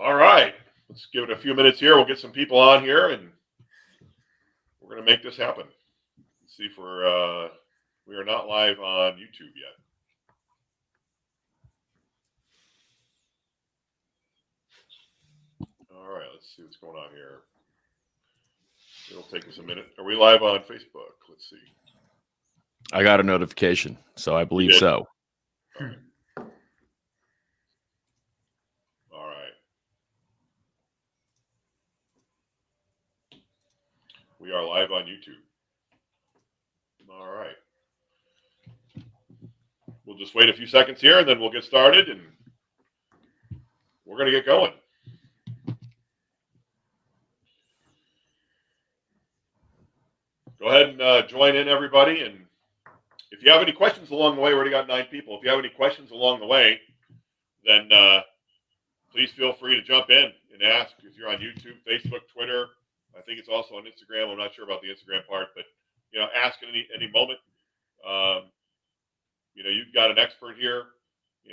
All right. Let's give it a few minutes here. We'll get some people on here, and we're going to make this happen. Let's see if we are not live on YouTube yet. All right. Let's see what's going on here. It'll take us a minute. Are we live on Facebook? Let's see. I got a notification, so I believe so. All right. All right. We are live on YouTube. All right. We'll just wait a few seconds here, and then we'll get started, and we're going to get going. Go ahead and join in, everybody. And if you have any questions along the way, we already got 9 people. If you have any questions along the way, then please feel free to jump in and ask. If you're on YouTube, Facebook, Twitter, I think it's also on Instagram. I'm not sure about the Instagram part, but ask at any moment. You've got an expert here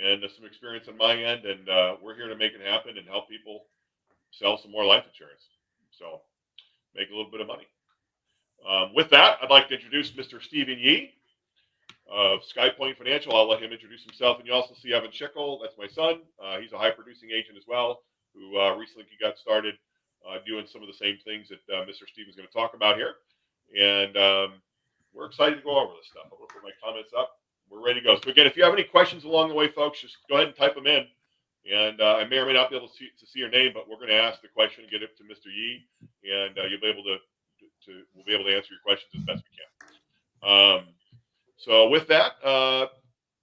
and some experience on my end, and we're here to make it happen and help people sell some more life insurance. So make a little bit of money. With that, I'd like to introduce Mr. Stephen Yee of SkyPoint Financial. I'll let him introduce himself. And you also see Evan Schickel. That's my son. He's a high-producing agent as well, who recently got started doing some of the same things that Mr. Stephen's going to talk about here. And we're excited to go over this stuff. I'm going to put my comments up. We're ready to go. So again, if you have any questions along the way, folks, just go ahead and type them in. And I may or may not be able to see your name, but we're going to ask the question and get it to Mr. Yee, and you'll be able we'll be able to answer your questions as best we can. So with that,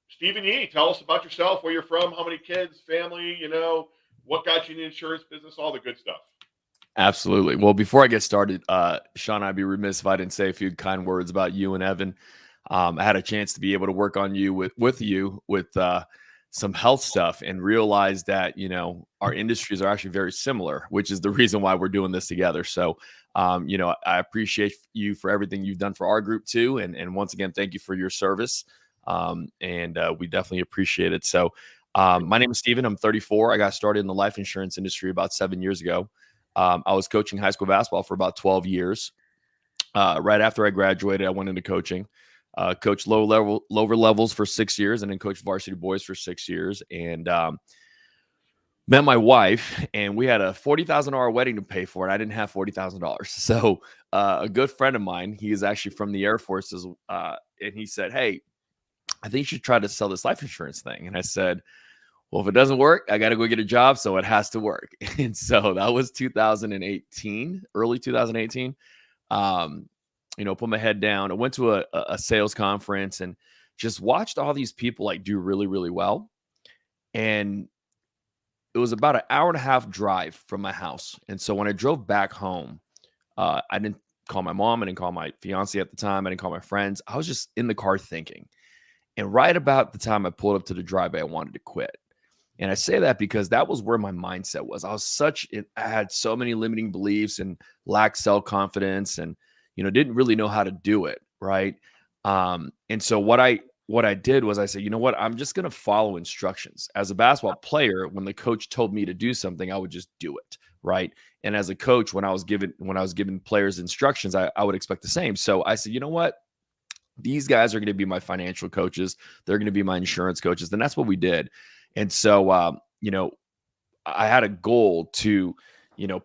Stephen Yee, tell us about yourself, where you're from, how many kids, family, what got you in the insurance business, all the good stuff. Absolutely. Well, before I get started, Sean, I'd be remiss if I didn't say a few kind words about you and Evan. I had a chance to be able to work on you with some health stuff and realize that, our industries are actually very similar, which is the reason why we're doing this together. So, I appreciate you for everything you've done for our group too. And once again, thank you for your service. And we definitely appreciate it. So, my name is Stephen. I'm 34. I got started in the life insurance industry about 7 years ago. I was coaching high school basketball for about 12 years. Right after I graduated, I went into coaching. Coached lower levels for 6 years, and then coached varsity boys for 6 years, and met my wife, and we had a $40,000 wedding to pay for, and I didn't have $40,000. So a good friend of mine, he is actually from the Air Force, and he said, "Hey, I think you should try to sell this life insurance thing." And I said, "Well, if it doesn't work, I got to go get a job, so it has to work." And so that was 2018, early 2018. Put my head down. I went to a sales conference and just watched all these people do really, really well. And it was about an hour and a half drive from my house. And so when I drove back home, I didn't call my mom. I didn't call my fiance at the time. I didn't call my friends. I was just in the car thinking. And right about the time I pulled up to the driveway, I wanted to quit. And I say that because that was where my mindset was. I had so many limiting beliefs and lacked self-confidence and didn't really know how to do it. Right. And so what I did was I said, you know what, I'm just going to follow instructions. As a basketball player, when the coach told me to do something, I would just do it. Right. And as a coach, when I was giving players instructions, I would expect the same. So I said, you know what, these guys are going to be my financial coaches. They're going to be my insurance coaches. And that's what we did. And so, I had a goal to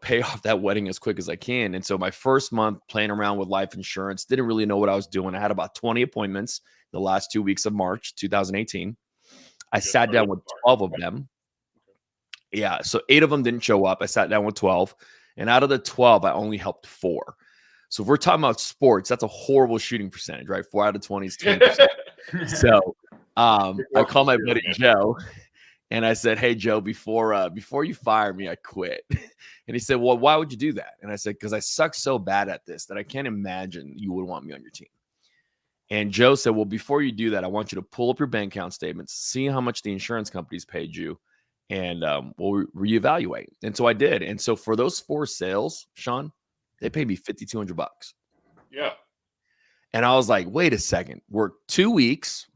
pay off that wedding as quick as I can. And so my first month playing around with life insurance, didn't really know what I was doing. I had about 20 appointments the last 2 weeks of March, 2018. I sat down with 12 of them. Yeah. So 8 of them didn't show up. I sat down with 12. And out of the 12, I only helped 4. So if we're talking about sports, that's a horrible shooting percentage, right? 4 out of 20 is 20%. So I called my buddy Joe. And I said, "Hey, Joe, before you fire me, I quit." And he said, "Well, why would you do that?" And I said, "Because I suck so bad at this that I can't imagine you would want me on your team." And Joe said, "Well, before you do that, I want you to pull up your bank account statements, see how much the insurance companies paid you, and we'll reevaluate." And so I did. And so for those 4 sales, Sean, they paid me $5,200. Yeah. And I was like, wait a second. Worked 2 weeks,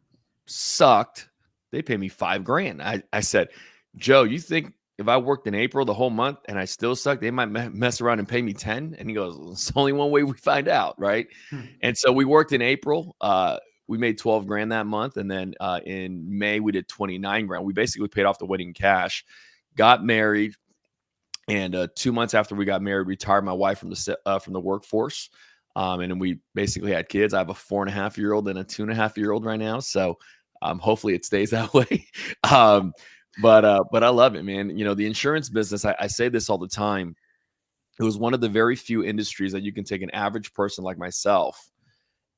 sucked. They pay me $5,000. I said, "Joe, you think if I worked in April the whole month and I still suck, they might mess around and pay me 10. And he goes, it's only one way we find out. Right. And so we worked in April. We made 12 grand that month. And then in May, we did 29 grand. We basically paid off the wedding cash, got married. And 2 months after we got married, retired my wife from the workforce. And then we basically had kids. I have a 4.5-year-old and a 2.5-year-old right now. So hopefully it stays that way. But I love it, man. You know, the insurance business, I say this all the time. It was one of the very few industries that you can take an average person like myself,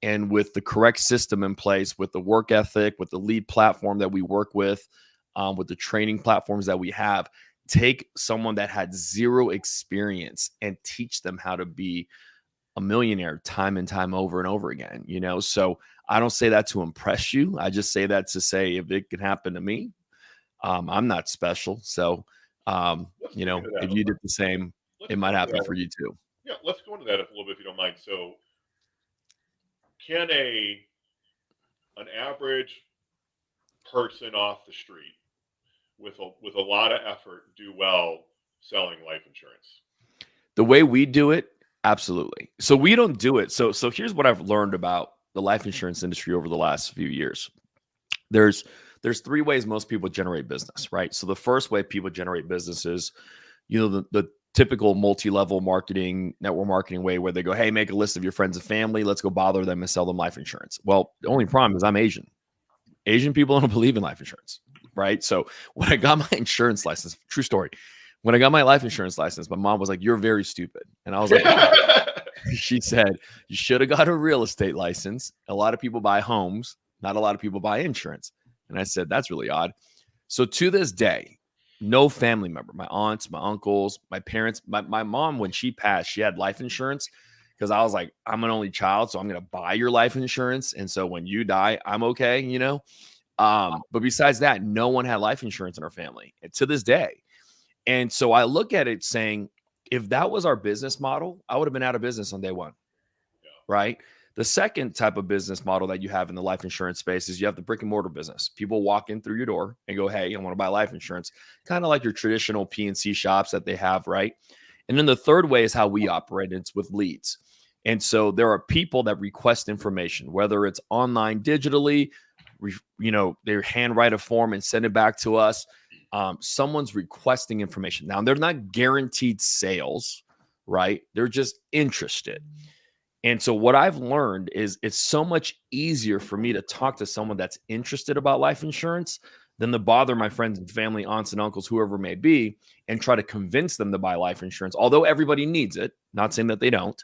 and with the correct system in place, with the work ethic, with the lead platform that we work with the training platforms that we have, take someone that had zero experience and teach them how to be a millionaire time and time over and over again, you know? So I don't say that to impress you. I just say that to say, if it can happen to me, I'm not special. So, you know, if you did the same, it might happen for you too. Yeah, let's go into that a little bit if you don't mind. So, can an average person off the street with a lot of effort do well selling life insurance? The way we do it, absolutely. So we don't do it. So here's what I've learned about the life insurance industry over the last few years. There's 3 ways most people generate business, right? So the first way people generate business is, you know, the typical multi-level marketing, network marketing way, where they go, hey, make a list of your friends and family. Let's go bother them and sell them life insurance. Well, the only problem is I'm Asian. Asian people don't believe in life insurance, right? So when I got my insurance license, true story, when I got my life insurance license, my mom was like, you're very stupid. And I was like, she said, you should have got a real estate license. A lot of people buy homes. Not a lot of people buy insurance. And I said, that's really odd. So to this day, no family member, my aunts, my uncles, my parents, my mom, when she passed, she had life insurance because I was like, I'm an only child, so I'm going to buy your life insurance. And so when you die, I'm okay, you know? But besides that, no one had life insurance in our family, and to this day. And so I look at it saying, if that was our business model, I would have been out of business on day one, right? The second type of business model that you have in the life insurance space is you have the brick and mortar business. People walk in through your door and go, hey, I want to buy life insurance, kind of like your traditional PNC shops that they have, right? And then the third way is how we operate. It's with leads. And so there are people that request information, whether it's online digitally, you know, they handwrite a form and send it back to us. Someone's requesting information. Now, they're not guaranteed sales, right? They're just interested. And so what I've learned is it's so much easier for me to talk to someone that's interested about life insurance than to bother my friends and family, aunts and uncles, whoever it may be, and try to convince them to buy life insurance. Although everybody needs it, not saying that they don't.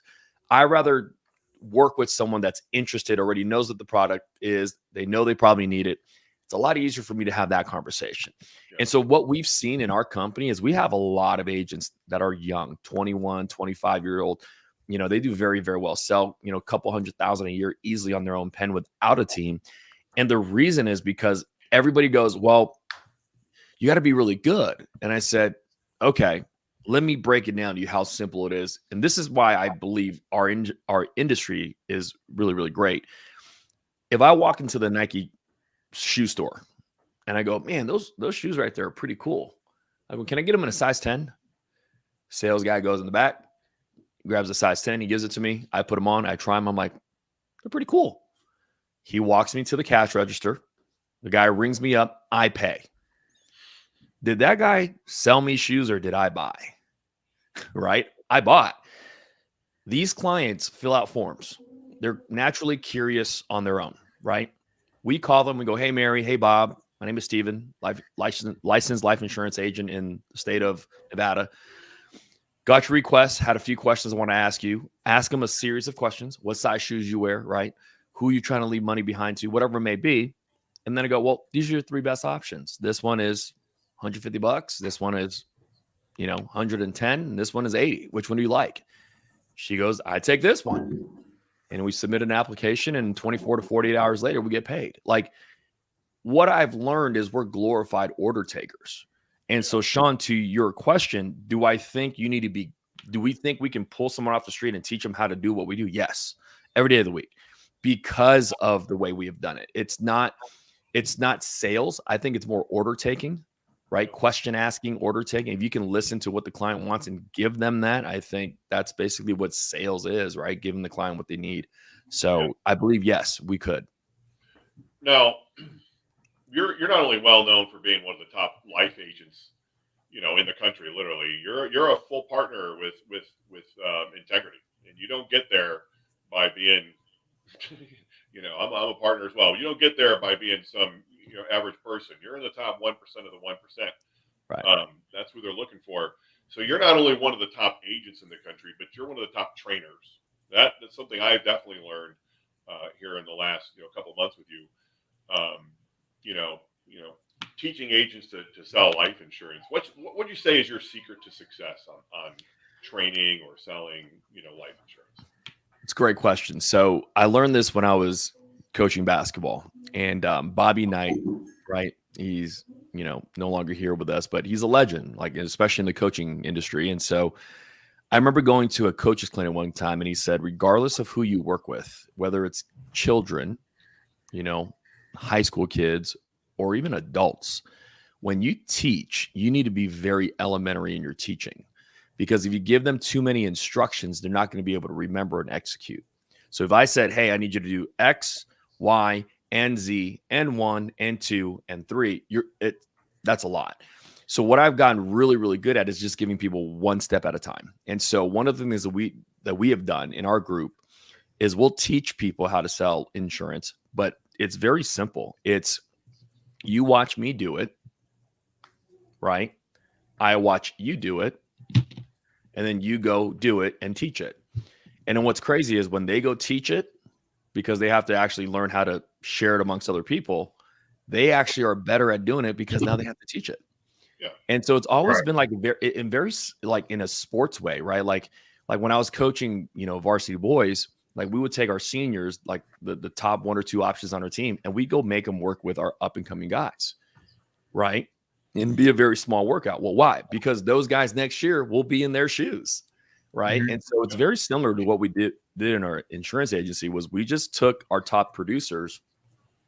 I rather work with someone that's interested, already knows what the product is. They know they probably need it. It's a lot easier for me to have that conversation. Yeah. And so what we've seen in our company is we have a lot of agents that are young, 21, 25-year-old. You know, they do very, very well, sell, you know, a couple $100,000 a year easily on their own pen without a team. And the reason is because everybody goes, well, you got to be really good. And I said, okay, let me break it down to you how simple it is. And this is why I believe our industry is really, really great. If I walk into the Nike shoe store and I go, man, those shoes right there are pretty cool. I go, can I get them in a size 10? Sales guy goes in the back, grabs a size 10. He gives it to me. I put them on. I try them. I'm like, they're pretty cool. He walks me to the cash register. The guy rings me up. I pay. Did that guy sell me shoes or did I buy? Right? I bought. These clients fill out forms. They're naturally curious on their own, right? We call them. We go, hey, Mary. Hey, Bob. My name is Steven, licensed life insurance agent in the state of Nevada. Got your request. Had a few questions I want to ask you. Ask them a series of questions. What size shoes you wear, right? Who you trying to leave money behind to, whatever it may be. And then I go, well, these are your 3 best options. This one is $150. This one is, you know, 110. And this one is 80. Which one do you like? She goes, I take this one. And we submit an application, and 24 to 48 hours later, we get paid. Like, what I've learned is we're glorified order takers. And so, Sean, to your question, do we think we can pull someone off the street and teach them how to do what we do? Yes. Every day of the week, because of the way we have done it. It's not sales. I think it's more order taking, right? Question asking, order taking. If you can listen to what the client wants and give them that, I think that's basically what sales is, right? Giving the client what they need. Yeah. So I believe, yes, we could. Now, you're not only well known for being one of the top life agents, in the country. Literally, you're a full partner with integrity, and you don't get there by being, I'm a partner as well. You don't get there by being some average person. You're in the top 1% of the 1%. Right. That's who they're looking for. So you're not only one of the top agents in the country, but you're one of the top trainers. That's something I've definitely learned here in the last couple of months with you. Um, you know, teaching agents to sell life insurance. What would you say is your secret to success on training or selling life insurance? It's a great question. So I learned this when I was coaching basketball, and Bobby Knight, right? He's no longer here with us, but he's a legend, like especially in the coaching industry. And so I remember going to a coach's clinic one time, and he said, regardless of who you work with, whether it's children, high school kids, or even adults, when you teach, you need to be very elementary in your teaching, because if you give them too many instructions, they're not going to be able to remember and execute. So if I said, hey, I need you to do X, Y, and Z, and 1, and 2, and 3, that's a lot. So what I've gotten really, really good at is just giving people one step at a time. And so one of the things that we have done in our group is we'll teach people how to sell insurance, but it's very simple. It's you watch me do it, right? I watch you do it, and then you go do it and teach it. And then what's crazy is when they go teach it, because they have to actually learn how to share it amongst other people, they actually are better at doing it because now they have to teach it. Yeah. And so it's always been like very like in a sports way, right? Like when I was coaching, varsity boys, like we would take our seniors, like the top 1 or 2 options on our team, and we go make them work with our up and coming guys, right? And be a very small workout. Well, why? Because those guys next year will be in their shoes, right? Mm-hmm. And so it's very similar to what we did in our insurance agency. Was we just took our top producers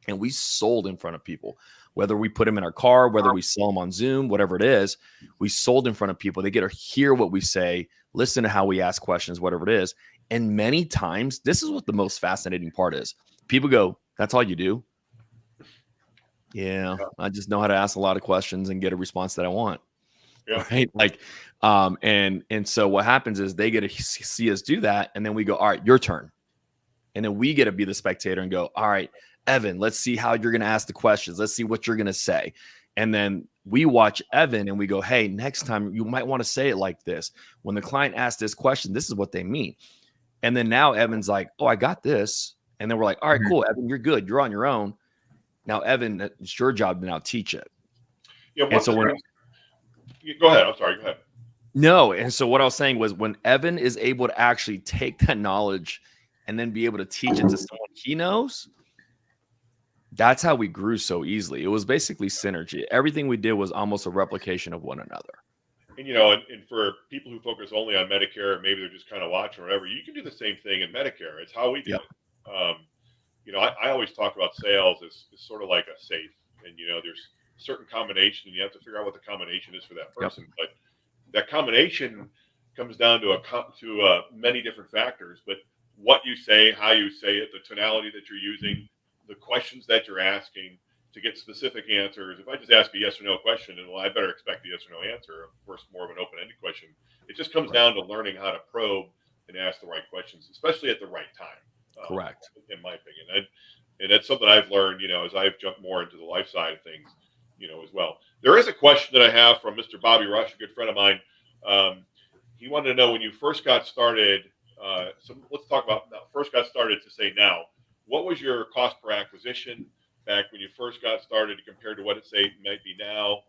and we sold in front of people, whether we put them in our car, whether we sell them on Zoom, whatever it is, we sold in front of people. They get to hear what we say, listen to how we ask questions, whatever it is. And many times, this is what the most fascinating part is. People go, that's all you do? Yeah, I just know how to ask a lot of questions and get a response that I want. Yeah. Right. Like, and so what happens is they get to see us do that. And then we go, all right, your turn. And then we get to be the spectator and go, all right, Evan, let's see how you're going to ask the questions. Let's see what you're going to say. And then we watch Evan and we go, hey, next time you might want to say it like this. When the client asks this question, this is what they mean. And then now Evan's like, oh, I got this. And then we're like, all right, cool, Evan, you're good. You're on your own. Now, Evan, it's your job to now teach it. Yeah. And so go ahead. I'm sorry. Go ahead. No. And so what I was saying was when Evan is able to actually take that knowledge and then be able to teach it to someone he knows, that's how we grew so easily. It was basically synergy. Everything we did was almost a replication of one another. And, and for people who focus only on Medicare, maybe they're just kind of watching or whatever, you can do the same thing in Medicare. It's how we do it. I always talk about sales as sort of like a safe, and there's a certain combination, and you have to figure out what the combination is for that person. Yep. But that combination comes down to many different factors. But what you say, how you say it, the tonality that you're using, the questions that you're asking to get specific answers. If I just ask a yes or no question, and I better expect a yes or no answer. Of course, more of an open-ended question. It just comes down to learning how to probe and ask the right questions, especially at the right time. Correct. In my opinion. And that's something I've learned, as I've jumped more into the life side of things, as well. There is a question that I have from Mr. Bobby Rush, a good friend of mine. He wanted to know when you first got started. So let's talk about first got started to say now. What was your cost per acquisition back when you first got started compared to what it might be now?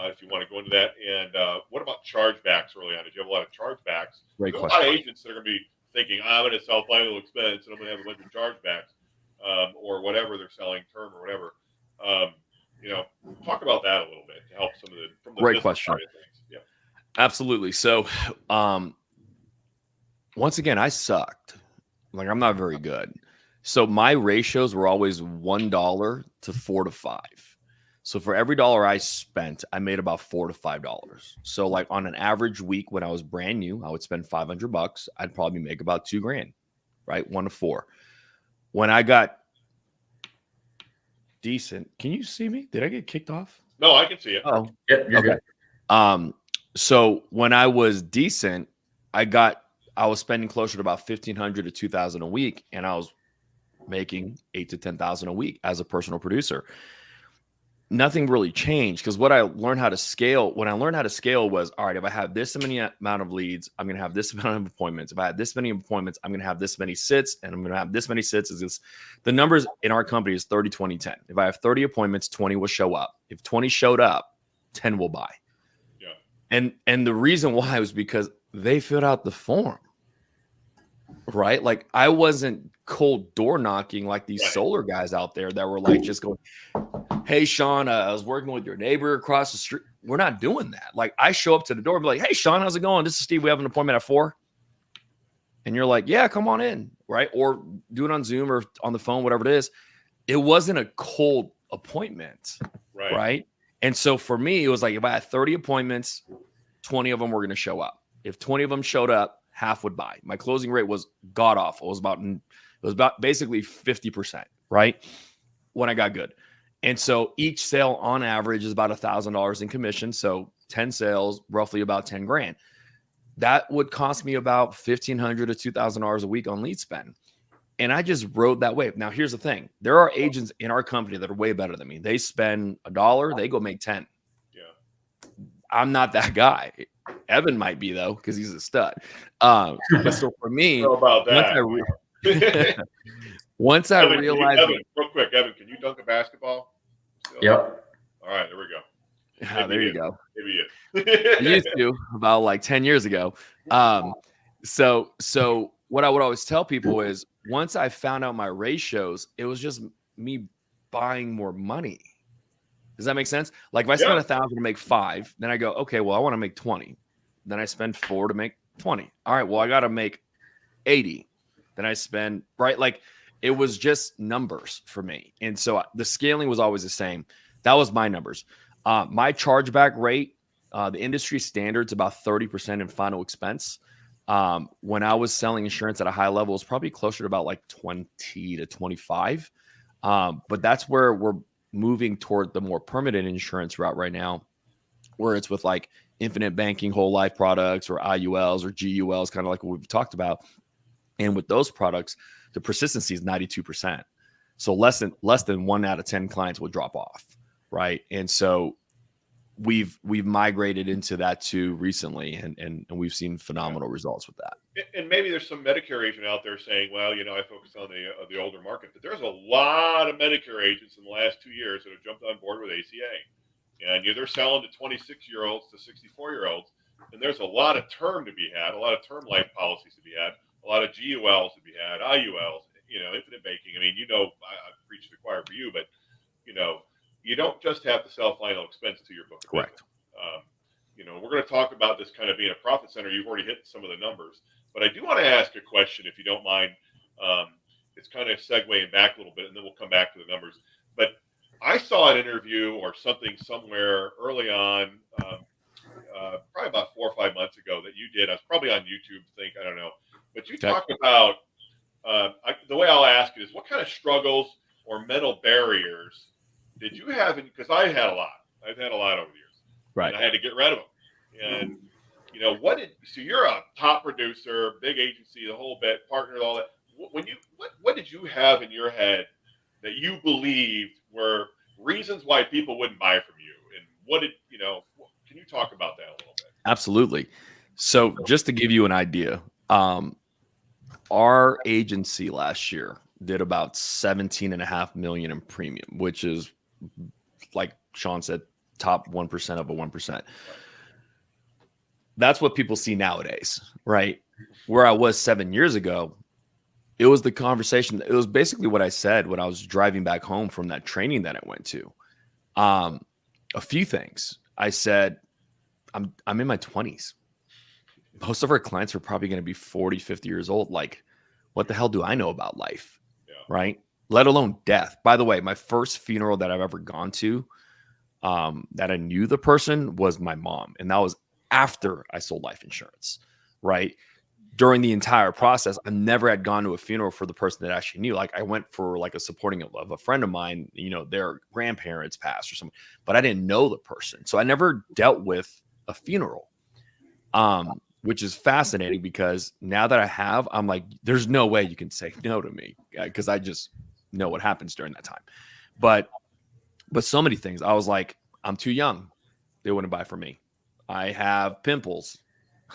If you want to go into that. And what about chargebacks early on? Did you have a lot of chargebacks? Great question. A lot of agents that are going to be thinking, I'm going to sell final expense and I'm going to have a bunch of chargebacks or whatever they're selling, term or whatever. Talk about that a little bit to help from the great question. Side of things. Yeah, absolutely. So, once again, I sucked. Like I'm not very good. So my ratios were always $1 to 4 to 5. So for every dollar I spent, I made about $4 to $5. So like on an average week when I was brand new, I would spend $500. I'd probably make about $2,000, right? 1 to 4. When I got decent, can you see me? Did I get kicked off? No, I can see it. Oh, Yep, you're okay. good. So when I was decent, I was spending closer to about $1,500 to $2,000 a week, and I was making $8,000 to $10,000 a week as a personal producer. Nothing really changed because what I learned how to scale, when I learned how to scale was, all right, if I have this many amount of leads, I'm going to have this amount of appointments. If I have this many appointments, I'm going to have this many sits, and I'm going to have this many sits. The numbers in our company is 30, 20, 10. If I have 30 appointments, 20 will show up. If 20 showed up, 10 will buy. Yeah. And the reason why was because they filled out the form, right? Like I wasn't cold door knocking like these solar guys out there that were like just going, hey, Sean, I was working with your neighbor across the street. We're not doing that. Like I show up to the door and be like, hey, Sean, how's it going? This is Steve. We have an appointment at 4. And you're like, yeah, come on in. Right. Or do it on Zoom or on the phone, whatever it is. It wasn't a cold appointment. Right. And so for me, it was like if I had 30 appointments, 20 of them were going to show up. If 20 of them showed up, half would buy. My closing rate was god awful. It was about basically 50%, right? When I got good. And so each sale on average is about $1,000 in commission. So 10 sales, roughly about 10 grand. That would cost me about $1,500 to $2,000 a week on lead spend. And I just rode that wave. Now, here's the thing. There are agents in our company that are way better than me. They spend $1, they go make 10. Yeah. I'm not that guy. Evan might be though, because he's a stud. But so for me, about that. Once I Evan, realized, real quick, Evan, can you dunk a basketball? Yep. All right, there we go. Yeah, there you go. Maybe I used to about like 10 years ago. So what I would always tell people is once I found out my ratios, it was just me buying more money. Does that make sense? Like if I spend 1,000 to make 5, then I go, okay, well, I want to make 20. Then I spend 4 to make 20. All right, well, I got to make 80. Then I spend, right? Like it was just numbers for me. And so the scaling was always the same. That was my numbers. My chargeback rate, the industry standard's about 30% in final expense. When I was selling insurance at a high level, it's probably closer to about like 20 to 25. But that's where we're moving toward the more permanent insurance route right now, where it's with like infinite banking, whole life products or IULs or GULs, kind of like what we've talked about. And with those products, the persistency is 92%. So less than 1 out of 10 clients will drop off. Right. And so we've migrated into that too recently, and we've seen phenomenal results with that. And maybe there's some Medicare agent out there saying, well, I focus on the older market, but there's a lot of Medicare agents in the last 2 years that have jumped on board with ACA, and they're selling to 26-year-olds to 64-year-olds, and there's a lot of term to be had, a lot of term life policies to be had, a lot of GULs to be had, IULs, infinite banking. I mean, I preach to the choir for you, but you don't just have to sell final expense to your book. Correct. We're going to talk about this kind of being a profit center. You've already hit some of the numbers, but I do want to ask a question, if you don't mind. It's kind of segueing back a little bit, and then we'll come back to the numbers. But I saw an interview or something somewhere early on, probably about 4 or 5 months ago that you did. I was probably on YouTube, I don't know. But you talked about, the way I'll ask it is, what kind of struggles or mental barriers did you have? Because I had a lot. I've had a lot over the years. Right. And I had to get rid of them. And, so you're a top producer, big agency, the whole bit, partner, all that. What did you have in your head that you believed were reasons why people wouldn't buy from you? And can you talk about that a little bit? Absolutely. So just to give you an idea, our agency last year did about 17.5 million in premium, which is, like Sean said, top 1% of a 1%. That's what people see nowadays, right? Where I was 7 years ago, it was the conversation. It was basically what I said when I was driving back home from that training that I went to. A few things. I said, I'm in my 20s. Most of our clients are probably going to be 40, 50 years old. Like, what the hell do I know about life? Yeah. Right? Let alone death. By the way, my first funeral that I've ever gone to that I knew the person was my mom. And that was after I sold life insurance, right? During the entire process, I never had gone to a funeral for the person that I actually knew. Like I went for like a supporting of a friend of mine, their grandparents passed or something, but I didn't know the person. So I never dealt with a funeral, which is fascinating because now that I have, I'm like, there's no way you can say no to me because I just know what happens during that time. But so many things, I was like, I'm too young. They wouldn't buy for me. I have pimples.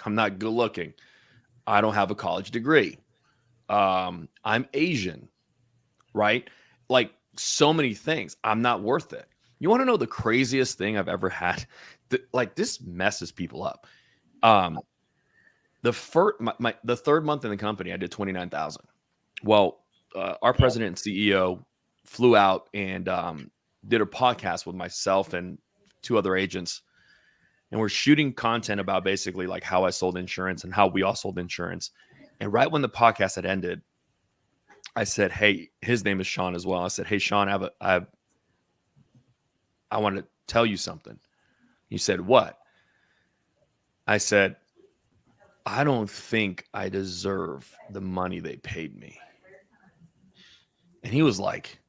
I'm not good looking. I don't have a college degree. I'm Asian, right? Like so many things. I'm not worth it. You want to know the craziest thing I've ever had? Like this messes people up. Um, the third month in the company, I did 29,000. Well, our president and CEO flew out and did a podcast with myself and two other agents, and we're shooting content about basically like how I sold insurance and how we all sold insurance. And right when the podcast had ended, I said, "Hey," his name is Sean as well. I said, "Hey, Sean, I want to tell you something." He said, "What?" I said, "I don't think I deserve the money they paid me." And he was like,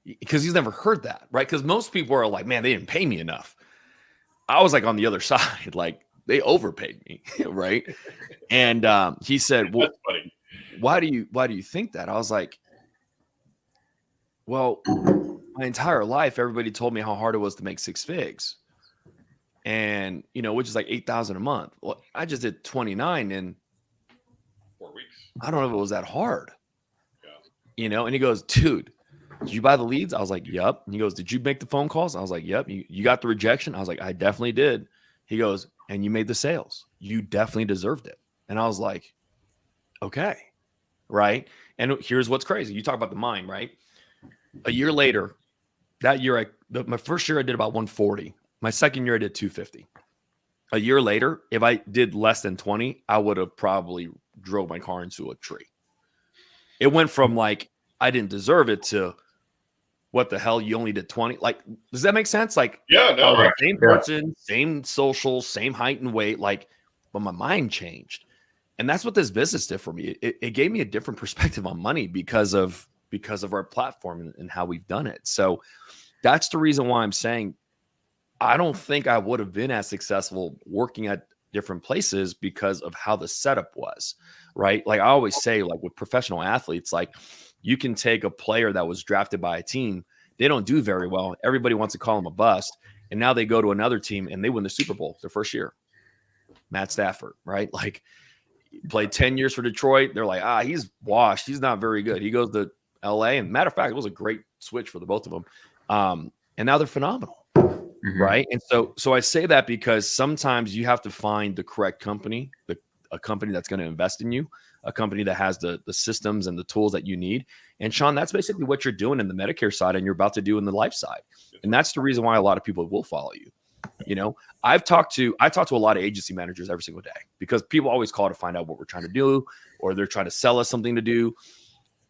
because he's never heard that, right? Because most people are like, "Man, they didn't pay me enough." I was like on the other side, like they overpaid me, right? And he said, "Well, That's funny. why do you think that?" I was like, "Well, my entire life, everybody told me how hard it was to make six figs, and which is like 8,000 a month. Well, I just did 29, and 4 weeks. I don't know if it was that hard, Yeah. And he goes, dude, did you buy the leads? I was like, yep. And he goes, did you make the phone calls? I was like, yep. You got the rejection? I was like, I definitely did. He goes, and you made the sales. You definitely deserved it. And I was like, okay, right. And here's what's crazy. You talk about the mind, right? A year later, that year, my first year I did about 140. My second year I did 250. A year later, if I did less than 20, I would have probably drove my car into a tree. It went from like, I didn't deserve it to what the hell, you only did 20. Like, does that make sense? Like, Yeah, I no, was right. the same person, same social, same height and weight, like, but my mind changed. And that's what this business did for me. It gave me a different perspective on money because of our platform and how we've done it. So that's the reason why I'm saying I don't think I would have been as successful working at different places because of how the setup was, right? Like I always say, like with professional athletes, like you can take a player that was drafted by a team, they don't do very well. Everybody wants to call them a bust. And now they go to another team and they win the Super Bowl their first year. Matt Stafford, right? Like played 10 years for Detroit. They're like, he's washed. He's not very good. He goes to LA. And matter of fact, it was a great switch for the both of them. And now they're phenomenal. Mm-hmm. Right. And so I say that because sometimes you have to find the correct company, a company that's going to invest in you, a company that has the systems and the tools that you need. And Sean, that's basically what you're doing in the Medicare side and you're about to do in the life side. And that's the reason why a lot of people will follow you. I talk to a lot of agency managers every single day because people always call to find out what we're trying to do, or they're trying to sell us something to do.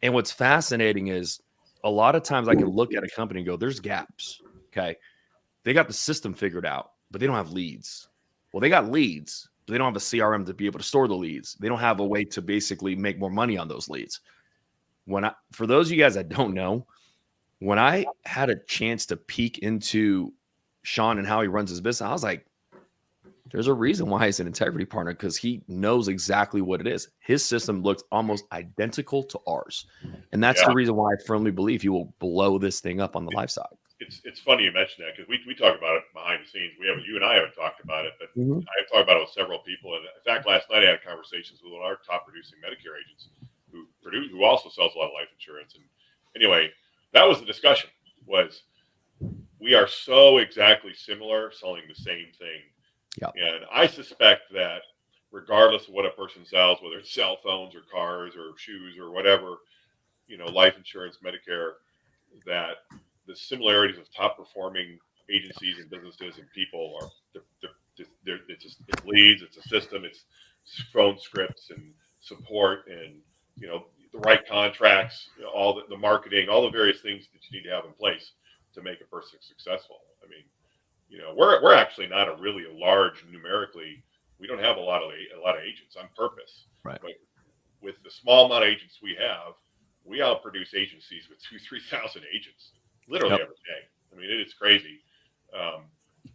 And what's fascinating is a lot of times I can look at a company and go, there's gaps. Okay. They got the system figured out, but they don't have leads. Well, they got leads, but they don't have a CRM to be able to store the leads. They don't have a way to basically make more money on those leads. For those of you guys that don't know, when I had a chance to peek into Sean and how he runs his business, I was like, there's a reason why he's an integrity partner, because he knows exactly what it is. His system looks almost identical to ours. And that's the reason why I firmly believe he will blow this thing up on the life side. It's funny you mentioned that because we talk about it behind the scenes. You and I haven't talked about it, but I've talked about it with several people. And in fact, last night I had conversations with one of our top producing Medicare agents who also sells a lot of life insurance. And anyway, that was the discussion, was we are so exactly similar, selling the same thing. Yep. And I suspect that regardless of what a person sells, whether it's cell phones or cars or shoes or whatever, life insurance, Medicare, that the similarities of top performing agencies and businesses and people are it's leads, it's a system, it's phone scripts and support and the right contracts, all the marketing, all the various things that you need to have in place to make a person successful. I mean, we're actually not a really large numerically. We don't have a lot of agents on purpose, Right. but with the small amount of agents we have, we outproduce agencies with 3,000 agents literally Yep. every day. I mean, it's crazy. Um,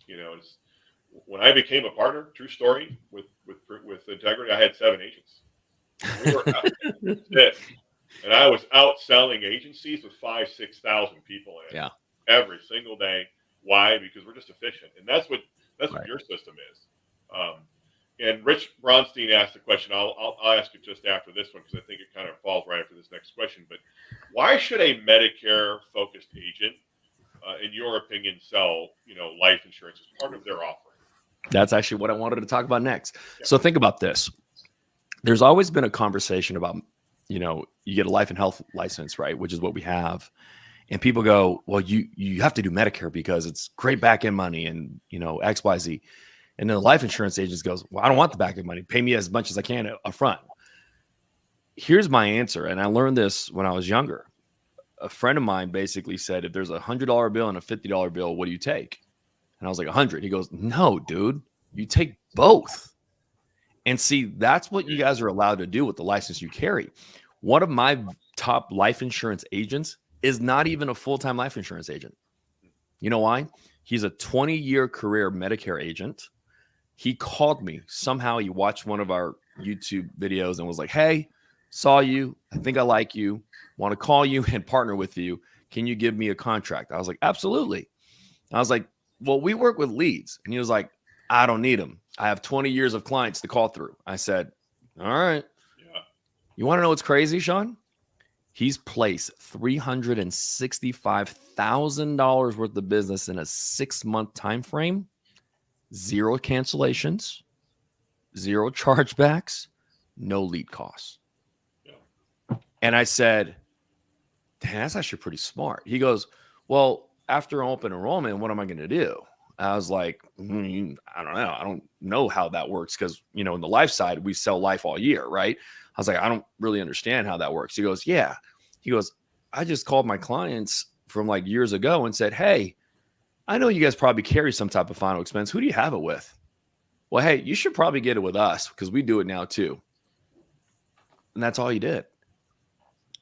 it's, when I became a partner, true story with Integrity, I had 7 agents. We were that's it. And I was outselling agencies with 6,000 people in Yeah. every single day. Why? Because we're just efficient, and that's what Right. your system is. And Rich Bronstein asked the question. I'll ask it just after this one because I think it kind of falls right after this next question. But why should a Medicare focused agent, in your opinion, sell life insurance as part of their offering? That's actually what I wanted to talk about next. Yeah. So think about this. There's always been a conversation about, you get a life and health license, right? Which is what we have. And people go, well, you have to do Medicare because it's great back end money and, X, Y, Z. And then the life insurance agent goes, well, I don't want the back end money. Pay me as much as I can up front. Here's my answer. And I learned this when I was younger. A friend of mine basically said, if there's $100 bill and a $50 bill, what do you take? And I was like, 100. He goes, no, dude, you take both. And see, that's what you guys are allowed to do with the license you carry. One of my top life insurance agents is not even a full-time life insurance agent. You know why? He's a 20-year career Medicare agent. He called me. Somehow he watched one of our YouTube videos and was like, hey, saw you. I think I like you. Want to call you and partner with you. Can you give me a contract? I was like, absolutely. I was like, well, we work with leads. And he was like, I don't need them. I have 20 years of clients to call through. I said, all right. Yeah. You want to know what's crazy, Sean? He's placed $365,000 worth of business in a 6-month time frame. 0 cancellations, 0 chargebacks, no lead costs. Yeah. And I said, damn, that's actually pretty smart. He goes, well, after open enrollment, what am I going to do? I was like, I don't know. I don't know how that works because, in the life side, we sell life all year, right? I was like, I don't really understand how that works. He goes, yeah. He goes, I just called my clients from like years ago and said, hey, I know you guys probably carry some type of final expense. Who do you have it with? Well, hey, you should probably get it with us because we do it now too. And that's all he did.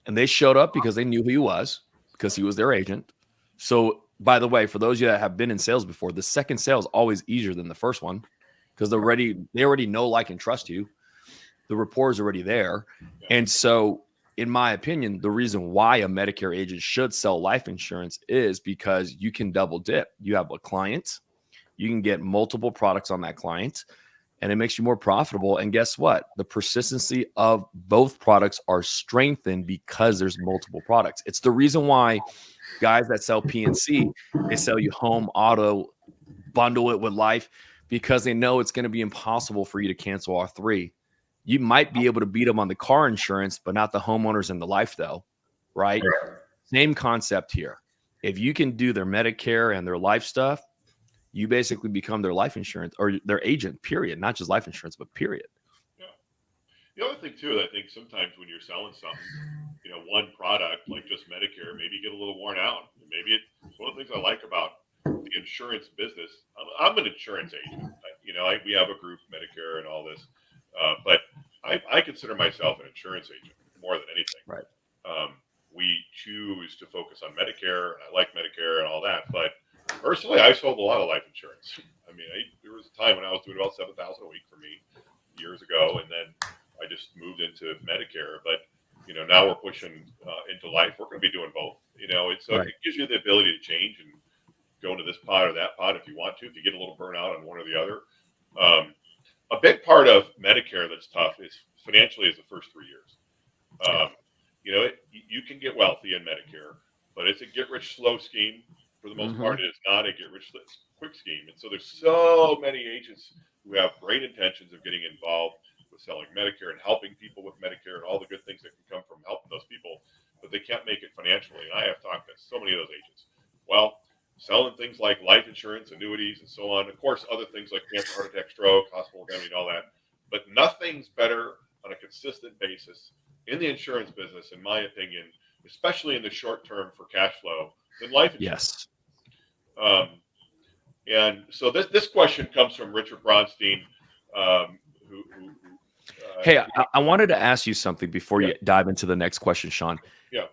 And they showed up because they knew who he was, because he was their agent. So, by the way, for those of you that have been in sales before, the second sale is always easier than the first one because they already know, like, and trust you. The rapport is already there. And so, in my opinion, the reason why a Medicare agent should sell life insurance is because you can double dip. You have a client, you can get multiple products on that client, and it makes you more profitable. And guess what? The persistency of both products are strengthened because there's multiple products. It's the reason why guys that sell PNC, they sell you home, auto, bundle it with life, because they know it's going to be impossible for you to cancel all 3. You might be able to beat them on the car insurance, but not the homeowners and the life, though, right? Same concept here. If you can do their Medicare and their life stuff, you basically become their life insurance or their agent, period. Not just life insurance, but period. Yeah. The other thing, too, I think sometimes when you're selling something, one product like just Medicare, maybe you get a little worn out. Maybe it's one of the things I like about the insurance business. I'm an insurance agent. We have a group, Medicare, and all this. But I consider myself an insurance agent more than anything. Right. We choose to focus on Medicare, and I like Medicare and all that. But personally, I sold a lot of life insurance. I mean, there was a time when I was doing about $7,000 a week for me years ago, and then I just moved into Medicare. But now we're pushing into life. We're going to be doing both. It gives you the ability to change and go into this pod or that pod if you want to. If you get a little burnout on one or the other. A big part of Medicare that's tough is financially is the first 3 years. You can get wealthy in Medicare, but it's a get rich slow scheme. For the most part, it is not a get rich quick scheme. And so there's so many agents who have great intentions of getting involved with selling Medicare and helping people with Medicare and all the good things that can come from helping those people, but they can't make it financially. And I have talked to so many of those agents. Well, selling things like life insurance, annuities, and so on. Of course, other things like cancer, heart attack, stroke, hospital, and all that. But nothing's better on a consistent basis in the insurance business, in my opinion, especially in the short term for cash flow, than life insurance. Yes. And so this question comes from Richard Bronstein, who Hey, I wanted to ask you something before yeah, you dive into the next question, Sean. yeah.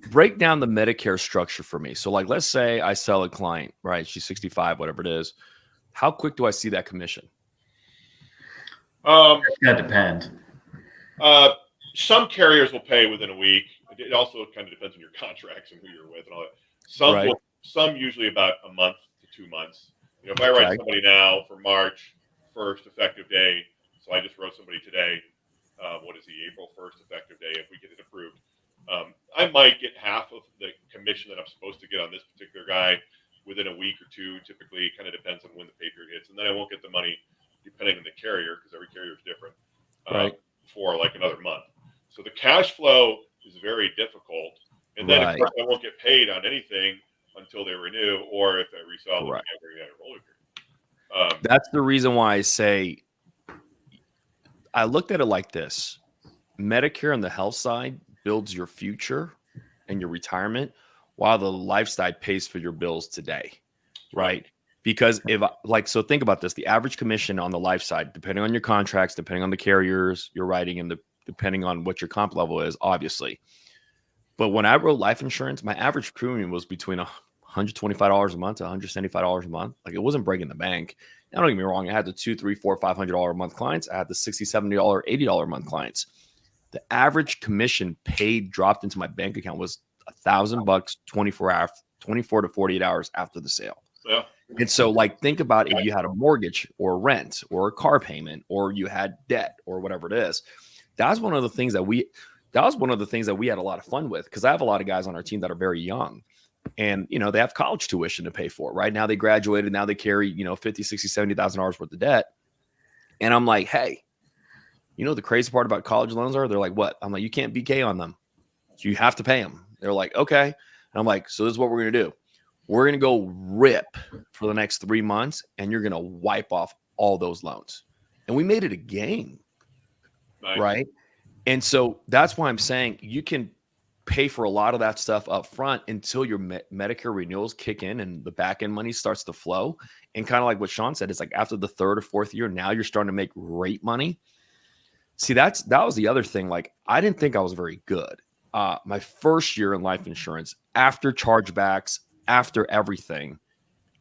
Break down the Medicare structure for me. So, like, let's say I sell a client, right? She's 65, whatever it is. How quick do I see that commission? Um, That depends. some carriers will pay within a week. It also kind of depends on your contracts and who you're with and all that. Right. Some usually about a month to 2 months. If I write Okay. somebody now for March 1st effective day, so I just wrote somebody today. What is the April 1st effective day? If we get it approved, I might get half of the commission that I'm supposed to get on this particular guy within a week or two. Typically, it kind of depends on when the pay period hits, and then I won't get the money depending on the carrier because every carrier is different. Right. For like another month. So the cash flow is very difficult. And then, of Right. course, I won't get paid on anything until they renew or if I resell them Correct. every roller period. That's the reason why I say I looked at it like this. Medicare on the health side builds your future and your retirement, while the lifestyle pays for your bills today, right? Because so think about this, the average commission on the life side, depending on your contracts, depending on the carriers you're writing, and depending on what your comp level is, obviously. But when I wrote life insurance, my average premium was between $125 a month to $175 a month. Like, it wasn't breaking the bank. Now, don't get me wrong. I had the $200, $300, $400, $500 a month clients. I had the $60, $70, $80 a month clients. The average commission paid dropped into my bank account was $1,000, 24 to 48 hours after the sale. Yeah. And so, like, think about if you had a mortgage or rent or a car payment or you had debt or whatever it is. That was one of the things that we had a lot of fun with, because I have a lot of guys on our team that are very young, and they have college tuition to pay for. Right now they graduated, now they carry 50, 60, $70,000 worth of debt. And I'm like, hey, the crazy part about college loans are, they're like, what? I'm like, you can't BK on them. You have to pay them. They're like, okay. And I'm like, so this is what we're going to do. We're going to go rip for the next 3 months, and you're going to wipe off all those loans. And we made it a game. Nice. Right. And so that's why I'm saying you can pay for a lot of that stuff up front until your Medicare renewals kick in and the back end money starts to flow. And kind of like what Sean said, it's like after the third or fourth year, now you're starting to make great money. See, that was the other thing. Like, I didn't think I was very good. My first year in life insurance, after chargebacks, after everything,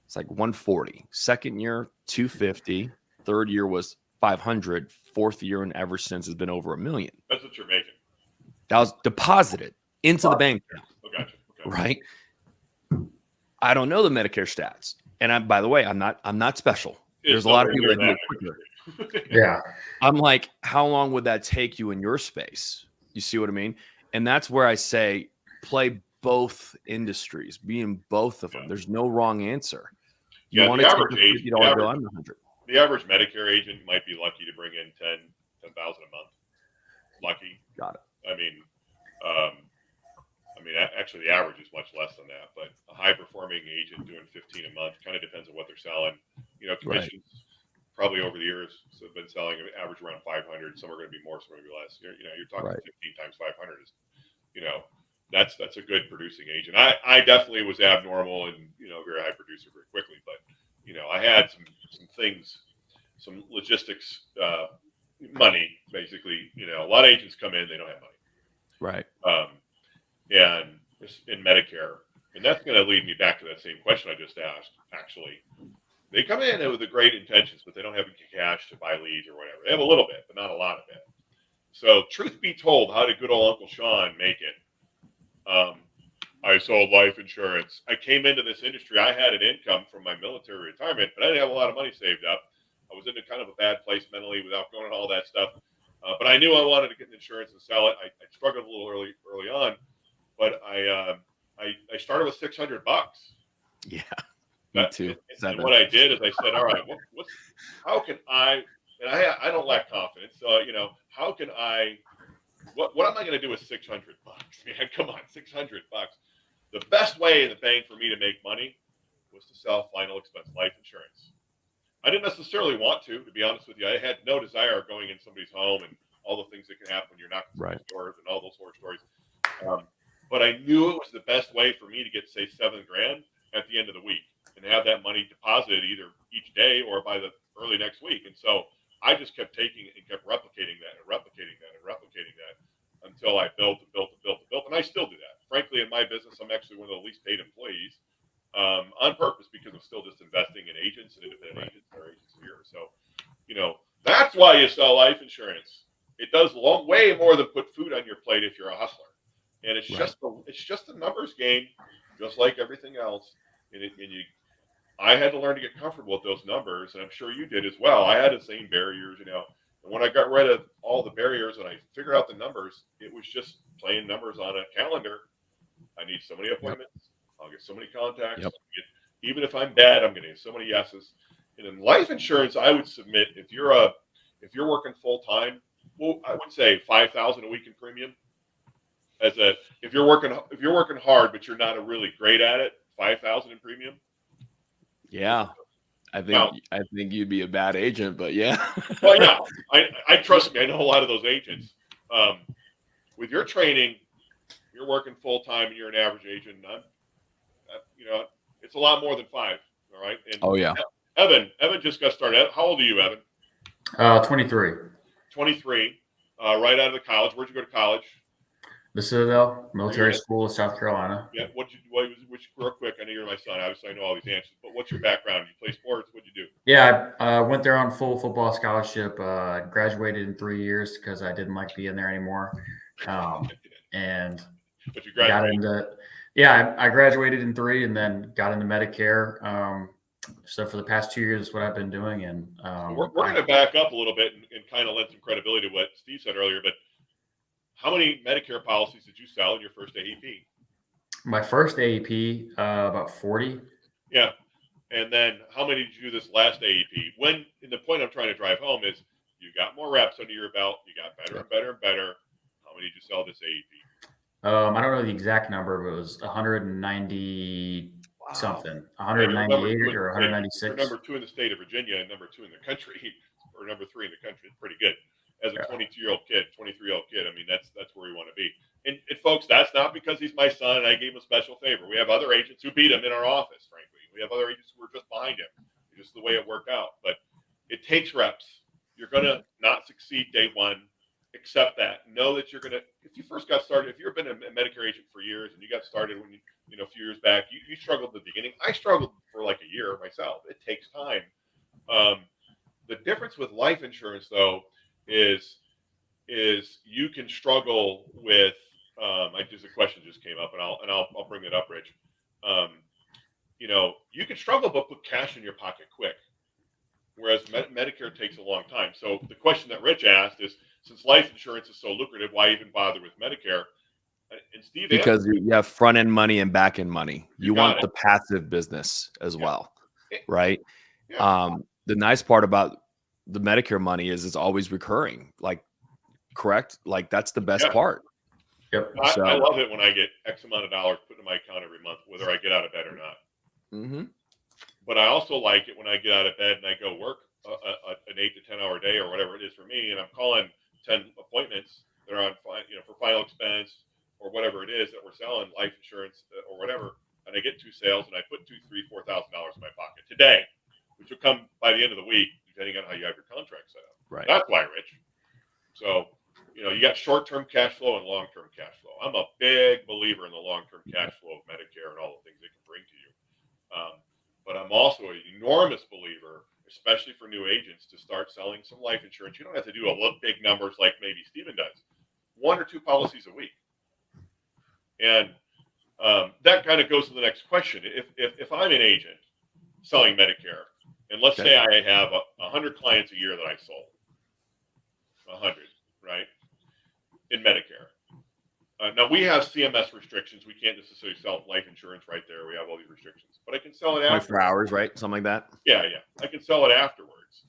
it's like 140. Second year, 250. Third year was 500. Fourth year and ever since has been over $1 million. That's what you're making. That was deposited into the bank account. Oh, gotcha. Okay. Right. I don't know the Medicare stats, and by the way, I'm not special. There's a lot of people that do it quicker. Yeah. I'm like, how long would that take you in your space? You see what I mean? And that's where I say play both industries, be in both of them. Yeah. There's no wrong answer. You Yeah, want to take a $50 bill on 100. The average Medicare agent might be lucky to bring in $10,000 a month. Lucky. Got it. Actually, the average is much less than that. But a high-performing agent doing 15 a month kind of depends on what they're selling. Commissions probably over the years have been selling an average around 500. Some are going to be more, some are going to be less. You're talking 15 times 500 is, that's a good producing agent. I definitely was abnormal and very high producer very quickly, but I had some things, some logistics, money basically. A lot of agents come in, they don't have money, Right. and in Medicare, and that's going to lead me back to that same question I just asked. Actually, they come in with the great intentions, but they don't have cash to buy leads or whatever. They have a little bit, but not a lot of it. So, truth be told, how did good old Uncle Sean make it? I sold life insurance. I came into this industry. I had an income from my military retirement, but I didn't have a lot of money saved up. I was in a kind of a bad place mentally without going and all that stuff. But I knew I wanted to get insurance and sell it. I struggled a little early on, but I started with $600. Yeah, me too. And what I did is I said, all right, how can I? And I don't lack confidence. So how can I? What am I going to do with $600? Man, come on, $600. The best way in the bank for me to make money was to sell final expense life insurance. I didn't necessarily want to be honest with you. I had no desire of going in somebody's home and all the things that can happen when you're knocking on doors and all those horror stories. But I knew it was the best way for me to get, say, $7,000 at the end of the week. and have that money deposited either each day or by the early next week. And so I just kept taking it and kept replicating that and replicating that and replicating that until I built and built and built and built. And I still do that. Frankly, in my business, I'm actually one of the least paid employees on purpose because I'm still just investing in agents and independent agents or agents here. So, that's why you sell life insurance. It does way more than put food on your plate if you're a hustler. And it's just a numbers game, just like everything else. I had to learn to get comfortable with those numbers, and I'm sure you did as well. I had the same barriers, And when I got rid of all the barriers and I figured out the numbers, it was just plain numbers on a calendar. I need so many appointments. Yep. I'll get so many contacts. Yep. Even if I'm bad, I'm going to get so many yeses. And in life insurance, I would submit if you're working full time, well, I would say $5,000 a week in premium. If you're working hard but you're not really great at it, $5,000 in premium. Yeah, I think you'd be a bad agent, but yeah. Well, yeah, I trust me. I know a lot of those agents. With your training, you're working full time and you're an average agent. It's a lot more than $5. All right. And oh yeah. Evan just got started. How old are you, Evan? 23. 23. Right out of the college. Where'd you go to college? The Citadel Military School of South Carolina. Yeah. Which real quick, I know you're my son. Obviously, I know all these answers. But what's your background? You play sports? What'd you do? Yeah, I went there on full football scholarship. Graduated in 3 years because I didn't like being there anymore. And but you graduated. I graduated in 3 and then got into Medicare. So for the past 2 years, what I've been doing, and we're going to back up a little bit and kind of lend some credibility to what Steve said earlier. But how many Medicare policies did you sell in your first AEP? My first AEP, about 40. Yeah, and then how many did you do this last AEP? The point I'm trying to drive home is you got more reps under your belt, you got better and better and better. How many did you sell this AEP? I don't know the exact number, but it was 190 something, 198 or 196. You're number 2 in the state of Virginia and number 2 in the country, or number 3 in the country. It's pretty good. As a 22-year-old kid, 23-year-old kid, I mean, that's where we want to be. And folks, that's not because he's my son and I gave him a special favor. We have other agents who beat him in our office, frankly. We have other agents who were just behind him. It's just the way it worked out. But it takes reps. You're going to not succeed day one. Accept that. Know that you're going to, if you first got started, if you've been a Medicare agent for years and you got started when a few years back, you struggled at the beginning. I struggled for like a year myself. It takes time. The difference with life insurance, though, is you can struggle with. Just a question just came up, and I'll bring it up, Rich. You can struggle but put cash in your pocket quick, whereas Medicare takes a long time. So the question that Rich asked is, since life insurance is so lucrative, why even bother with Medicare? And Steve, because you have front end money and back end money. You want the passive business as well, right? Yeah. The nice part about the Medicare money is it's always recurring. Like, correct? Like that's the best part. Yep. I love it when I get X amount of dollars put in my account every month, whether I get out of bed or not. Mm-hmm. But I also like it when I get out of bed and I go work an 8 to 10 hour day or whatever it is for me, and I'm calling 10 appointments that are on, for final expense or whatever it is that we're selling, life insurance or whatever, and I get 2 sales and I put $2,000, $3,000, $4,000 in my pocket today, which will come by the end of the week, depending on how you have your contract set up. Right. That's why, Rich. So. You got short-term cash flow and long-term cash flow. I'm a big believer in the long-term cash flow of Medicare and all the things it can bring to you. But I'm also an enormous believer, especially for new agents, to start selling some life insurance. You don't have to do big numbers like maybe Steven does. 1 or 2 policies a week. And that kind of goes to the next question. If I'm an agent selling Medicare, and let's say I have 100 clients a year that I sold, 100, right? In Medicare. Now we have CMS restrictions. We can't necessarily sell life insurance right there. We have all these restrictions, but I can sell it after 24 hours, right? Something like that. Yeah. I can sell it afterwards.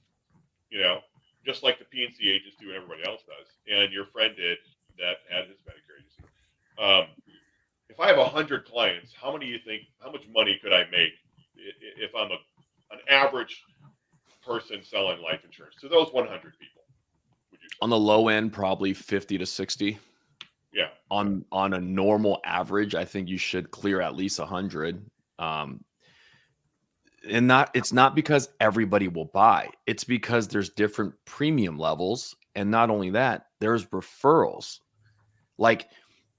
Just like the PNC agents do and everybody else does. And your friend did that had his Medicare agency. If I have 100 clients, how much money could I make if I'm an average person selling life insurance to those 100 people? On the low end, probably 50 to 60. Yeah. On a normal average, I think you should clear at least 100. it's not because everybody will buy. It's because there's different premium levels. And not only that, there's referrals. Like,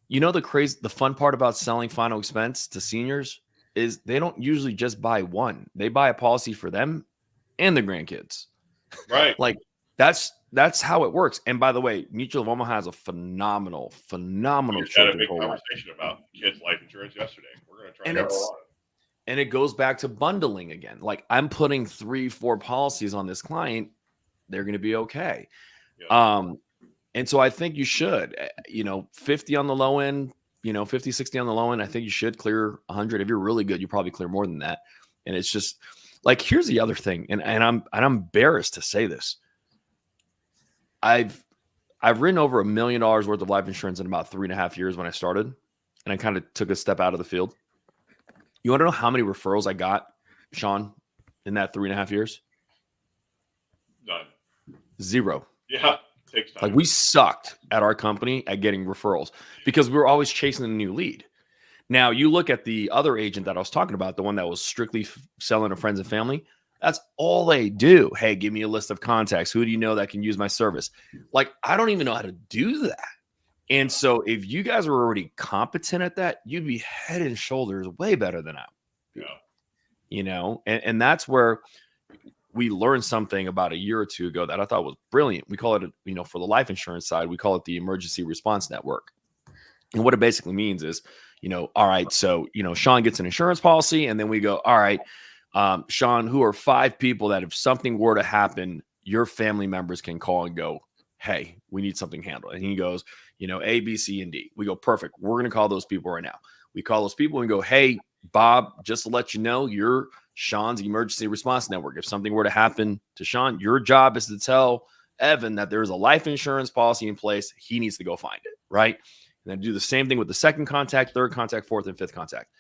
the fun part about selling final expense to seniors is they don't usually just buy one. They buy a policy for them and the grandkids. Right. Like that's how it works. And by the way, Mutual of Omaha has a phenomenal We just had a children's big whole life. conversation about kids' life insurance yesterday. We're going to try And and have a it's lot. and it goes back to bundling again. Like, I'm putting 3-4 policies on this client, they're going to be okay. Yeah. And so I think you should, 50 on the low end, 50, 60 on the low end. I think you should clear 100. If you're really good, you probably clear more than that. And it's just like, here's the other thing. And I'm embarrassed to say this. I've written over $1 million worth of life insurance in about 3.5 years when I started, and I kind of took a step out of the field. You want to know how many referrals I got, Sean, in that 3.5 years? None. 0. Yeah. Takes time. Like, we sucked at our company at getting referrals because we were always chasing a new lead. Now, you look at the other agent that I was talking about, the one that was strictly selling to friends and family. That's all they do. Hey, give me a list of contacts. Who do you know that can use my service? Like, I don't even know how to do that. And so if you guys were already competent at that, you'd be head and shoulders way better than I am. Yeah. And that's where we learned something about a year or two ago that I thought was brilliant. We call it, for the life insurance side, we call it the Emergency Response Network. And what it basically means is, all right, so, Sean gets an insurance policy, and then we go, all right, Sean, who are 5 people that if something were to happen, your family members can call and go, hey, we need something handled. And he goes, A, B, C, and D. We go, perfect. We're going to call those people right now. We call those people and go, hey, Bob, just to let you know, you're Sean's Emergency Response Network. If something were to happen to Sean, your job is to tell Evan that there's a life insurance policy in place. He needs to go find it, right? And then do the same thing with the second contact, third contact, fourth, and fifth contact.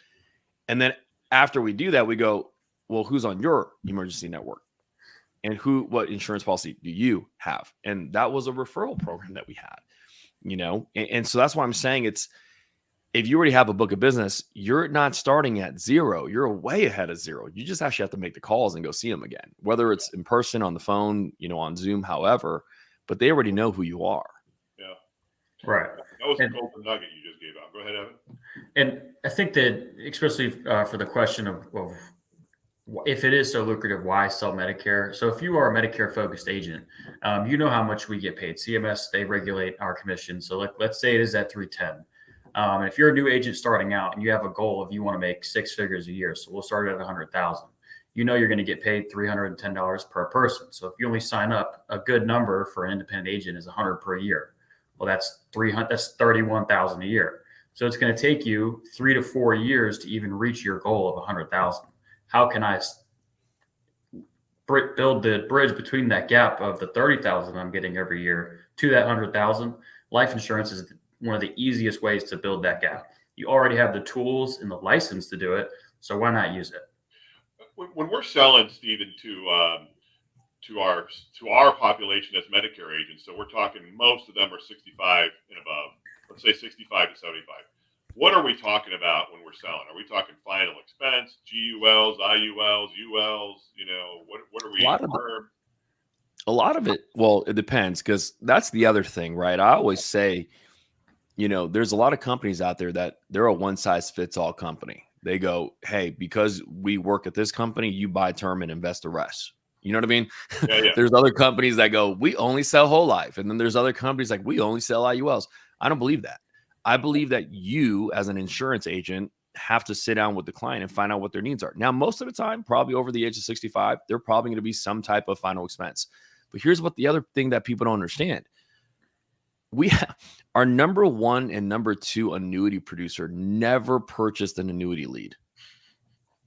And then after we do that, we go, well, who's on your emergency network? And what insurance policy do you have? And that was a referral program that we had, and so that's why I'm saying if you already have a book of business, you're not starting at 0. You're way ahead of 0. You just actually have to make the calls and go see them again, whether it's in person, on the phone, on Zoom, however, but they already know who you are. Yeah. Right. That was a golden nugget you just gave out. Go ahead, Evan. And I think that, especially for the question of if it is so lucrative, why sell Medicare? So if you are a Medicare focused agent, you know how much we get paid. CMS, they regulate our commission. So let's say it is at 310. And if you're a new agent starting out and you have a goal of you want to make 6 figures a year, so we'll start at 100,000. You're going to get paid $310 per person. So if you only sign up, a good number for an independent agent is 100 per year. Well, that's 31,000 a year. So it's going to take you 3 to 4 years to even reach your goal of 100,000. How can I build the bridge between that gap of the 30,000 I'm getting every year to that 100,000? Life insurance is one of the easiest ways to build that gap. You already have the tools and the license to do it, so why not use it? When we're selling, Stephen, to our population as Medicare agents, so we're talking most of them are 65 and above. Let's say 65 to 75. What are we talking about when we're selling? Are we talking final expense, GULs, IULs, ULs? What are we? A lot of it. Well, it depends, because that's the other thing, right? I always say, there's a lot of companies out there that they're a one size fits all company. They go, hey, because we work at this company, you buy term and invest the rest. You know what I mean? Yeah. There's other companies that go, we only sell whole life. And then there's other companies like, we only sell IULs. I don't believe that. I believe that you, as an insurance agent, have to sit down with the client and find out what their needs are. Now, most of the time, probably over the age of 65, they're probably going to be some type of final expense. But here's what the other thing that people don't understand. We have our number 1 and number 2 annuity producer never purchased an annuity lead.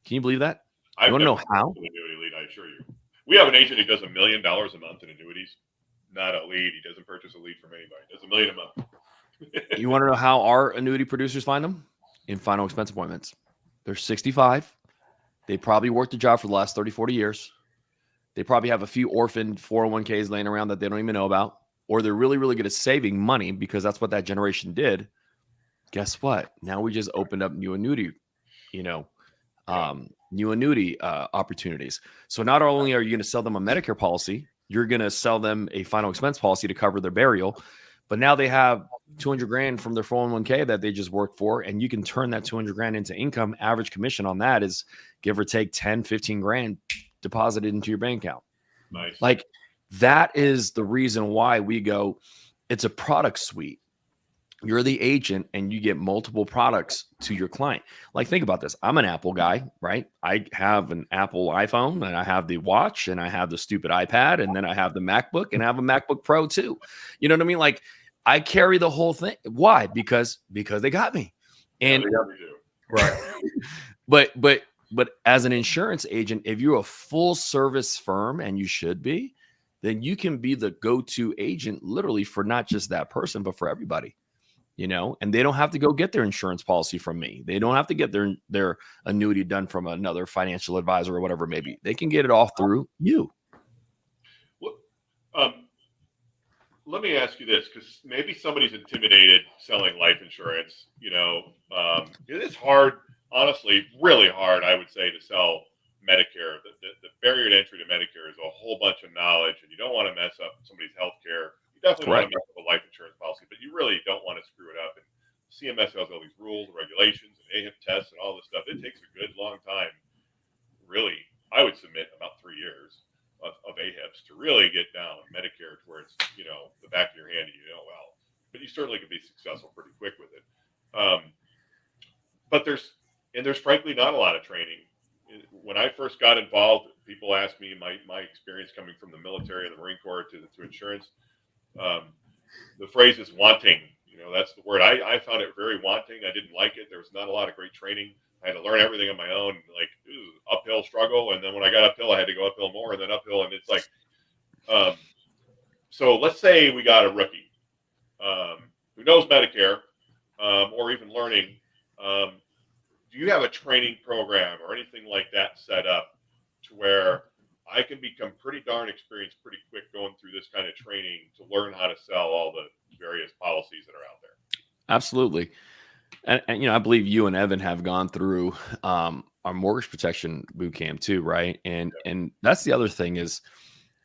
Can you believe that? I want to know how? An annuity lead, I assure you. We have an agent who does $1 million a month in annuities. Not a lead. He doesn't purchase a lead from anybody. He does $1 million a month. You want to know how our annuity producers find them? In final expense appointments. They're 65. They probably worked the job for the last 30, 40 years. They probably have a few orphaned 401ks laying around that they don't even know about. Or they're really, really good at saving money because that's what that generation did. Guess what? Now we just opened up new annuity, new annuity opportunities. So not only are you going to sell them a Medicare policy, you're going to sell them a final expense policy to cover their burial, but now they have 200 grand from their 401k that they just worked for, and you can turn that 200 grand into income. Average commission on that is give or take 10, 15 grand deposited into your bank account. Nice. Like that is the reason why we go, it's a product suite. You're the agent and you get multiple products to your client. Like, think about this. I'm an Apple guy, right? I have an Apple iPhone and I have the watch and I have the stupid iPad and then I have the MacBook and I have a MacBook Pro too. You know what I mean? Like, I carry the whole thing. Why? Because they got me. And yeah, they got me too. Right. but as an insurance agent, if you're a full service firm, and you should be, then you can be the go-to agent literally for not just that person, but for everybody. You know, and they don't have to go get their insurance policy from me. They don't have to get their annuity done from another financial advisor or whatever it may be. They can get it all through you. Well, let me ask you this, because maybe somebody's intimidated selling life insurance. You know, it is hard, honestly, really hard, I would say, to sell Medicare. The barrier to entry to Medicare is a whole bunch of knowledge, and you don't want to mess up somebody's health care. Definitely want to mess up a life insurance policy, but you really don't want to screw it up. And CMS has all these rules, regulations, and AHIP tests, and all this stuff. It takes a good long time. Really, I would submit about 3 years of AHIPs to really get down Medicare to where it's, you know, the back of your hand, and you know well. But you certainly can be successful pretty quick with it. But there's frankly not a lot of training. When I first got involved, people asked me my experience coming from the military and the Marine Corps to insurance. The phrase is wanting. You know, that's the word. I found it very wanting. I didn't like it. There was not a lot of great training. I had to learn everything on my own, like uphill struggle. And then when I got uphill, I had to go uphill more and then uphill. And it's like, so let's say we got a rookie who knows Medicare or even learning. Do you have a training program or anything like that set up to where I can become pretty darn experienced pretty quick going through this kind of training to learn how to sell all the various policies that are out there? Absolutely. And you know, I believe you and Evan have gone through our mortgage protection boot camp too, right? And that's the other thing is,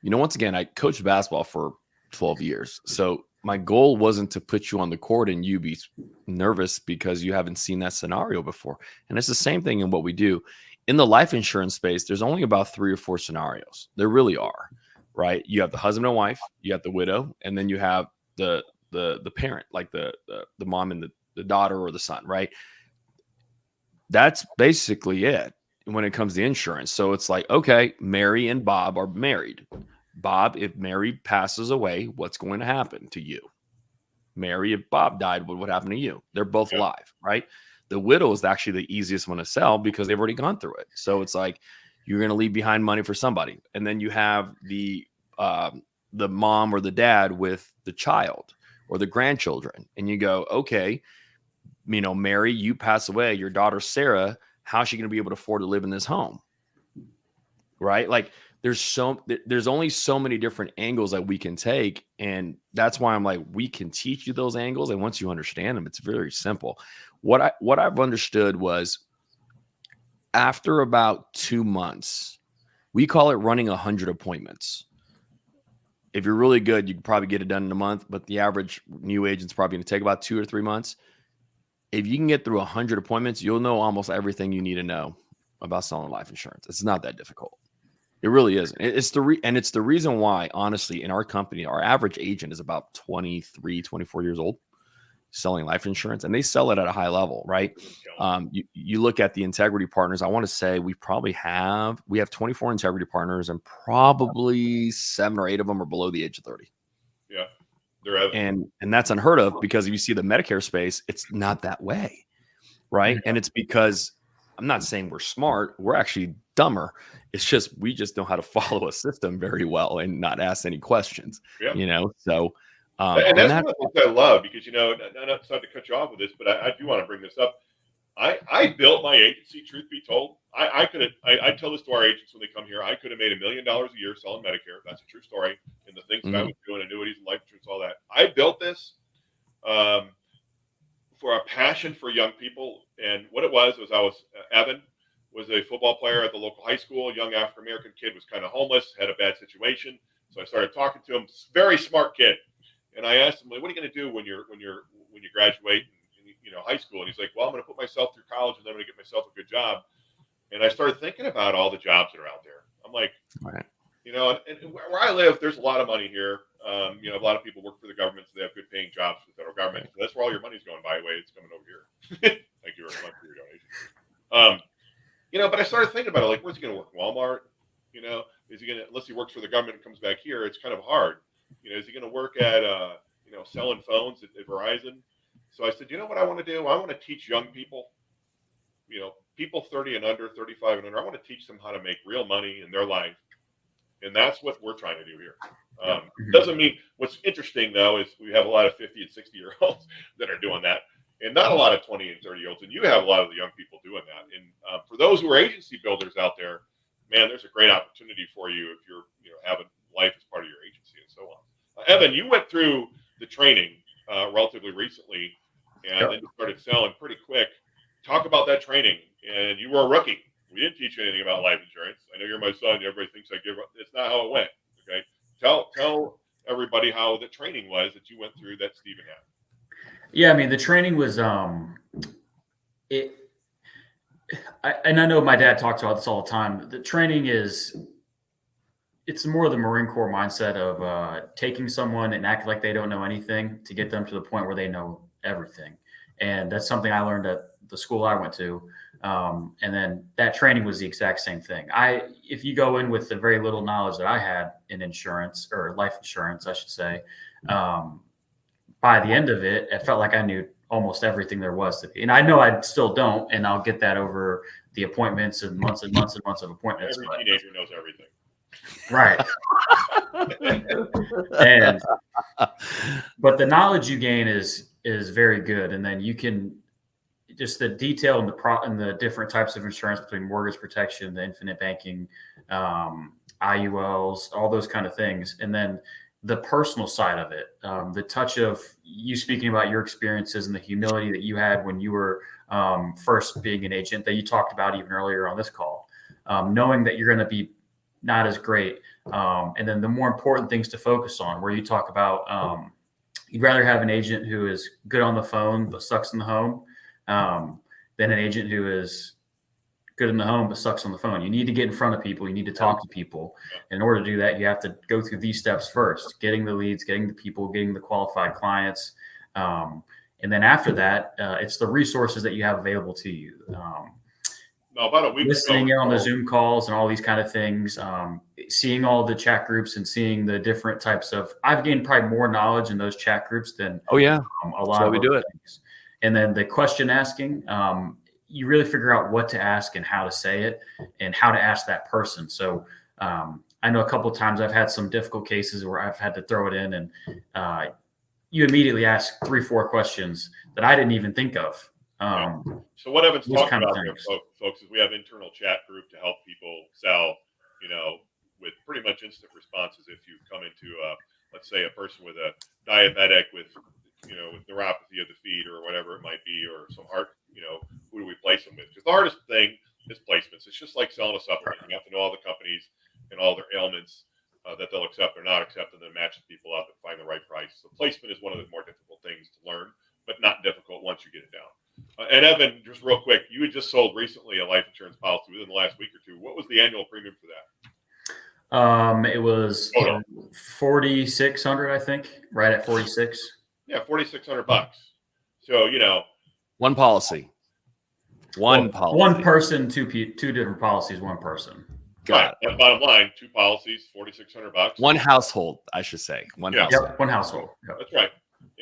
you know, once again, I coached basketball for 12 years. So my goal wasn't to put you on the court and you be nervous because you haven't seen that scenario before. And it's the same thing in what we do. In the life insurance space, there's only about 3 or 4 scenarios. There really are, right? You have the husband and wife, you have the widow, and then you have the parent, like the mom and the daughter or the son, right? That's basically it when it comes to insurance. So it's like, okay, Mary and Bob are married. Bob, if Mary passes away, what's going to happen to you? Mary, if Bob died, what would happen to you? They're both alive, right? The widow is actually the easiest one to sell because they've already gone through it. So it's like you're going to leave behind money for somebody. And then you have the mom or the dad with the child or the grandchildren. And you go, okay, you know, Mary, you pass away, your daughter, Sarah, how's she going to be able to afford to live in this home? Right? Like there's only so many different angles that we can take. And that's why I'm like, we can teach you those angles. And once you understand them, it's very simple. What I've understood was after about 2 months, we call it running 100 appointments. If you're really good, you can probably get it done in a month, but the average new agent's probably going to take about 2 or 3 months. If you can get through 100 appointments, you'll know almost everything you need to know about selling life insurance. It's not that difficult. It really isn't. It's the reason why, honestly, in our company, our average agent is about 23, 24 years old selling life insurance, and they sell it at a high level, right? You look at the integrity partners. I want to say we have 24 integrity partners, and probably 7 or 8 of them are below the age of 30. Yeah, they're and that's unheard of because if you see the Medicare space, it's not that way, right? Yeah. And it's because I'm not saying we're smart. We're actually dumber. It's just we just know how to follow a system very well and not ask any questions. Yeah. You know, so. And that's one of the things I love because, you know, not to cut you off with this, but I do want to bring this up. I built my agency, truth be told. I tell this to our agents when they come here. I could have made $1 million a year selling Medicare. That's a true story. And the things that I was doing, annuities and life insurance, all that. I built this for a passion for young people. And what it was I was Evan. was a football player at the local high school. A young African American kid was kind of homeless, had a bad situation. So I started talking to him. Very smart kid, and I asked him, "What are you going to do when you graduate in high school?" And he's like, "Well, I'm going to put myself through college, and then I'm going to get myself a good job." And I started thinking about all the jobs that are out there. I'm like, Right. And where I live, there's a lot of money here. A lot of people work for the government, so they have good paying jobs for the federal government. So that's where all your money's going, by the way. It's coming over here. Thank you very much for your donation. But I started thinking about it, like, where's he going to work? Walmart? Is he going to, unless he works for the government and comes back here, it's kind of hard. Is he going to work at, selling phones at Verizon? So I said, you know what I want to do? I want to teach young people, people 30 and under, 35 and under. I want to teach them how to make real money in their life. And that's what we're trying to do here. Doesn't mean, what's interesting, though, is we have a lot of 50 and 60-year-olds that are doing that, and not a lot of 20 and 30-year-olds. And you have a lot of the young people doing that. And for those who are agency builders out there, man, there's a great opportunity for you if you're having life as part of your agency and so on. Evan, you went through the training relatively recently, and then you started selling pretty quick. Talk about that training. And you were a rookie. We didn't teach you anything about life insurance. I know you're my son. Everybody thinks I give up. It's not how it went. Okay. Tell everybody how the training was that you went through that Stephen had. Yeah, I mean, the training was and I know my dad talks about this all the time. The training it's more the Marine Corps mindset of taking someone and acting like they don't know anything to get them to the point where they know everything. And that's something I learned at the school I went to. And then that training was the exact same thing. If you go in with the very little knowledge that I had in insurance, or life insurance, I should say, by the end of it, it felt like I knew almost everything there was to be. And I know I still don't, and I'll get that over the appointments and months and months and months of appointments. Every teenager knows everything. Right. But the knowledge you gain is very good. And then you can just the detail and the different types of insurance between mortgage protection, the infinite banking, IULs, all those kind of things. And then the personal side of it, the touch of you speaking about your experiences and the humility that you had when you were first being an agent that you talked about even earlier on this call, knowing that you're going to be not as great. And then the more important things to focus on, where you talk about you'd rather have an agent who is good on the phone but sucks in the home than an agent who is good in the home but sucks on the phone. You need to get in front of people. You need to talk to people. In order to do that, you have to go through these steps first: getting the leads, getting the people, getting the qualified clients. And then after that, it's the resources that you have available to you. About a week listening in on the Zoom calls and all these kind of things, seeing all the chat groups and seeing the different types of, I've gained probably more knowledge in those chat groups than a lot of we do it. Things. And then the question asking, you really figure out what to ask and how to say it and how to ask that person. So I know a couple of times I've had some difficult cases where I've had to throw it in and you immediately ask 3-4 questions that I didn't even think of. So what Evan's talking about here, folks, is we have internal chat group to help people sell, with pretty much instant responses. If you come into, let's say, a person with a diabetic with neuropathy of the feet or whatever it might be, or some heart, who do we place them with? Because the hardest thing is placements. It's just like selling a supplement. You have to know all the companies and all their ailments that they'll accept or not accept, and then match the people up and find the right price. So placement is one of the more difficult things to learn, but not difficult once you get it down. And Evan, just real quick, you had just sold recently a life insurance policy within the last week or two. What was the annual premium for that? It was $4,600, I think, right at 46. Yeah, $4,600. So one policy, one person, two different policies, one person. Right. And bottom line, 2 policies, $4,600. One household, I should say. One household. Yep, one household. Yep. That's right.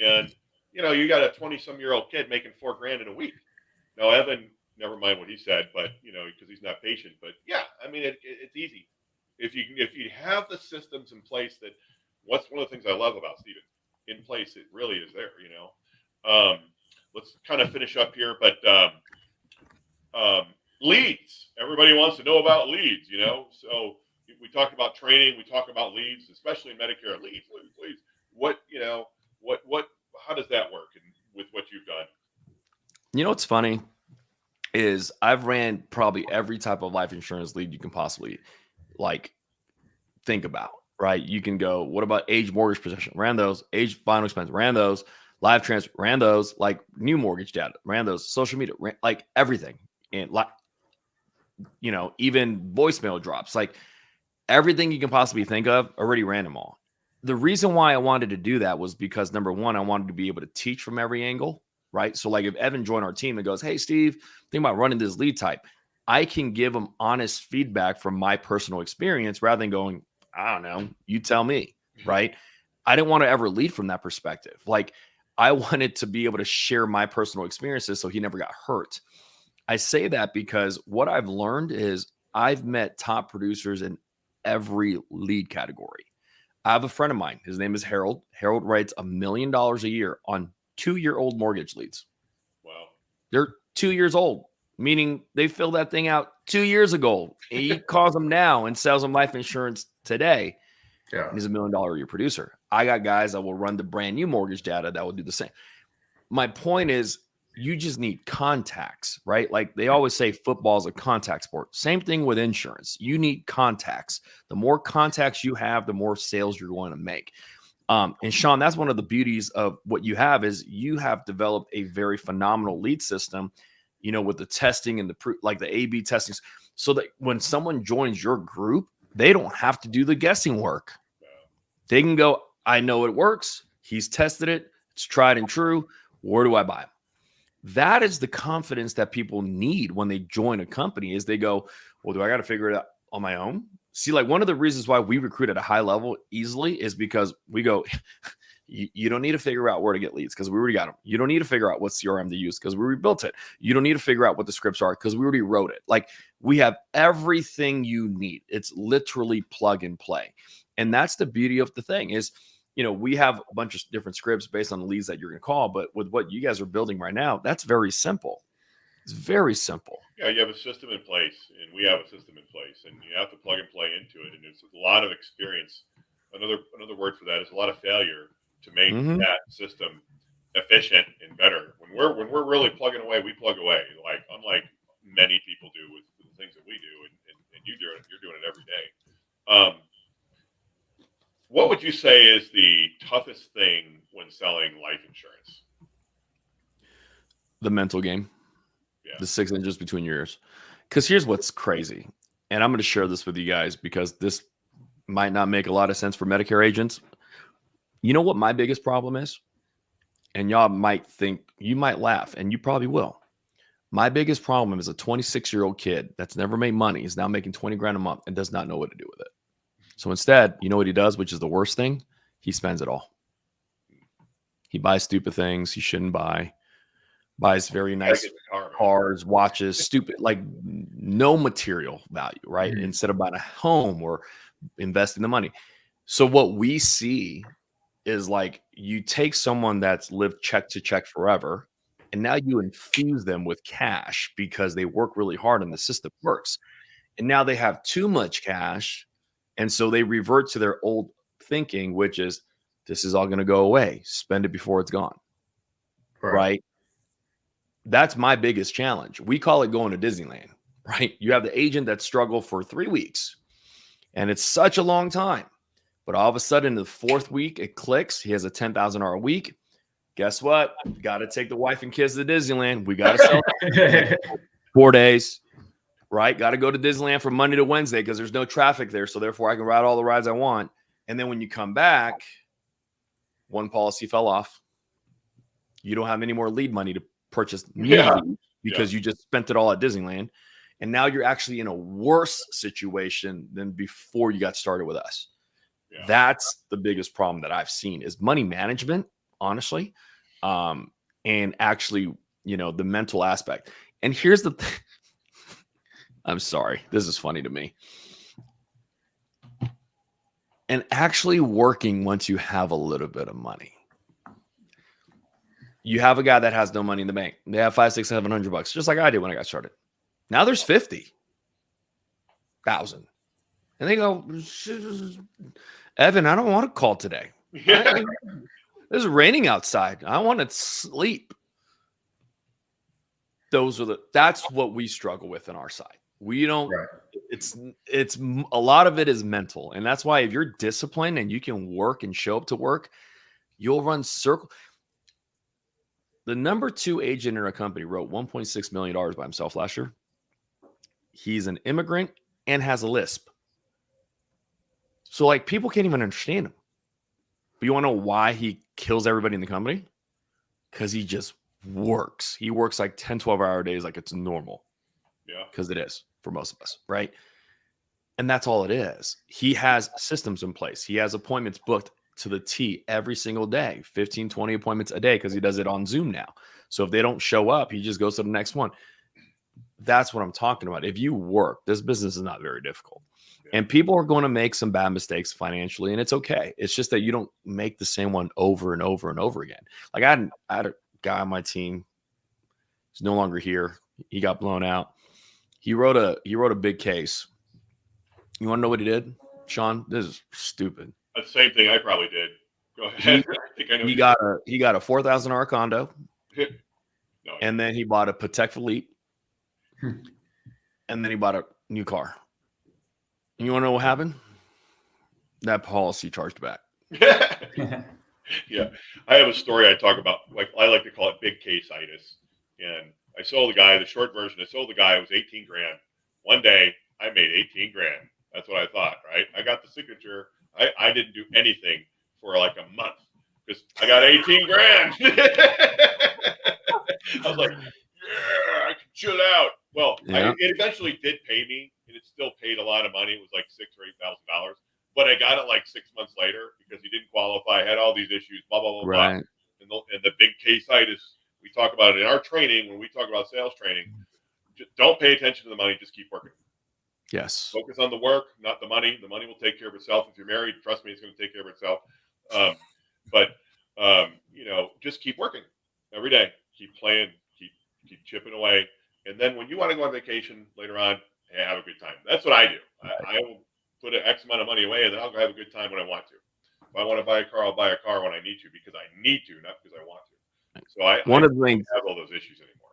And you got a 20-some-year-old kid making $4,000 in a week. Now, Evan, never mind what he said, but because he's not patient. But yeah, I mean, it's easy if you have the systems in place. What's one of the things I love about Stephen in place? It really is there. Let's kind of finish up here, but leads. Everybody wants to know about leads. So we talked about training. We talk about leads, especially in Medicare. Leads. What how does that work with what you've done? It's funny. is I've ran probably every type of life insurance lead you can possibly like think about, right? You can go, what about age mortgage position? Ran those. Age final expense, ran those. Live transfer, ran those. Like new mortgage data, ran those. Social media, like everything. And like, even voicemail drops, like everything you can possibly think of, already ran them all. The reason why I wanted to do that was because number one, I wanted to be able to teach from every angle, right? So like if Evan joined our team and goes, hey, Steve, think about running this lead type, I can give him honest feedback from my personal experience rather than going, I don't know, you tell me, right? I didn't want to ever lead from that perspective. Like I wanted to be able to share my personal experiences so he never got hurt. I say that because what I've learned is I've met top producers in every lead category. I have a friend of mine. His name is Harold. Harold writes $1 million a year on 2-year-old mortgage leads. Wow. They're 2 years old, meaning they filled that thing out 2 years ago. He calls them now and sells them life insurance today. Yeah. And he's $1 million a year producer. I got guys that will run the brand new mortgage data that will do the same. My point is, you just need contacts, right? Like they always say football is a contact sport. Same thing with insurance. You need contacts. The more contacts you have, the more sales you're going to make. And Sean, that's one of the beauties of what you have is you have developed a very phenomenal lead system, with the testing and like the A/B testing, so that when someone joins your group, they don't have to do the guessing work. They can go, I know it works. He's tested it. It's tried and true. Where do I buy it? That is the confidence that people need when they join a company is they go, well, do I got to figure it out on my own? See, like one of the reasons why we recruit at a high level easily is because we go, you don't need to figure out where to get leads because we already got them. You don't need to figure out what CRM to use because we rebuilt it. You don't need to figure out what the scripts are because we already wrote it. Like we have everything you need. It's literally plug and play. And that's the beauty of the thing is, we have a bunch of different scripts based on the leads that you're going to call, but with what you guys are building right now, that's very simple. It's very simple. Yeah, you have a system in place, and we have a system in place, and you have to plug and play into it. And it's a lot of experience. Another word for that is a lot of failure to make that system efficient and better. When we're really plugging away, we plug away. Like unlike many people do with the things that we do, and you're doing it every day. What would you say is the toughest thing when selling life insurance? The mental game. Yeah. The 6 inches between your ears. Because here's what's crazy. And I'm going to share this with you guys because this might not make a lot of sense for Medicare agents. You know what my biggest problem is? And y'all might think, you might laugh, and you probably will. My biggest problem is a 26-year-old kid that's never made money, is now making 20 grand a month and does not know what to do with it. So instead, you know what he does, which is the worst thing? He spends it all. He buys stupid things he shouldn't buy. Buys very nice cars, watches, stupid, like no material value, right? Mm-hmm. Instead of buying a home or investing the money. So what we see is like you take someone that's lived check to check forever, and now you infuse them with cash because they work really hard and the system works. And now they have too much cash. And so they revert to their old thinking, which is this is all going to go away. Spend it before it's gone. Right? That's my biggest challenge. We call it going to Disneyland, right? You have the agent that struggled for 3 weeks and it's such a long time, but all of a sudden the 4th week, it clicks. He has a $10,000 a week. Guess what? Got to take the wife and kids to Disneyland. We got to sell 4 days, right? Got to go to Disneyland from Monday to Wednesday because there's no traffic there. So therefore I can ride all the rides I want. And then when you come back, one policy fell off. You don't have any more lead money to purchase because you just spent it all at Disneyland. And now you're actually in a worse situation than before you got started with us. Yeah. That's the biggest problem that I've seen is money management, honestly. And actually, the mental aspect. And here's the thing. I'm sorry. This is funny to me. And actually working once you have a little bit of money. You have a guy that has no money in the bank. They have $500, $600, $700, just like I did when I got started. Now there's 50,000. And they go, Evan, I don't want to call today. Yeah. It's raining outside. I want to sleep. That's what we struggle with on our side. We don't, Right. it's a lot of it is mental. And that's why if you're disciplined and you can work and show up to work, you'll run circle. The number 2 agent in our company wrote $1.6 million by himself last year. He's an immigrant and has a lisp. So like people can't even understand him. But you want to know why he kills everybody in the company? Because he just works. He works like 10, 12-hour days like it's normal. Yeah. Because it is for most of us, right? And that's all it is. He has systems in place. He has appointments booked to the T every single day, 15, 20 appointments a day because he does it on Zoom now. So if they don't show up, he just goes to the next one. That's what I'm talking about. If you work, this business is not very difficult. Yeah. And people are going to make some bad mistakes financially, and it's okay. It's just that you don't make the same one over and over and over again. Like I had a guy on my team. He's no longer here. He got blown out. He wrote a big case. You want to know what he did, Sean? This is stupid. That's the same thing I probably did. Go ahead. I think I know. He got a $4,000 condo, No, and then he bought a Patek Philippe, and then he bought a new car. You want to know what happened? That policy charged back. Yeah, I have a story I talk about. Like I like to call it big case-itis. And I sold the guy. The short version, I sold the guy. It was 18 grand. One day, I made 18 grand. That's what I thought, right? I got the signature. I didn't do anything for like a month because I got 18 grand. I was like, yeah, I can chill out. Well, yeah. It eventually did pay me, and it still paid a lot of money. It was like $6,000 or $8,000. But I got it like 6 months later because he didn't qualify. I had all these issues, blah, blah, blah, right. blah. And the big case-itis, we talk about it in our training. When we talk about sales training, just don't pay attention to the money. Just keep working. Yes. Focus on the work, not the money. The money will take care of itself. If you're married, trust me, it's going to take care of itself. Just keep working every day. Keep playing. Keep chipping away. And then when you want to go on vacation later on, hey, have a good time. That's what I do. I will put an X amount of money away, and then I'll go have a good time when I want to. If I want to buy a car, I'll buy a car when I need to because I need to, not because I want to. So I of the things don't have all those issues anymore.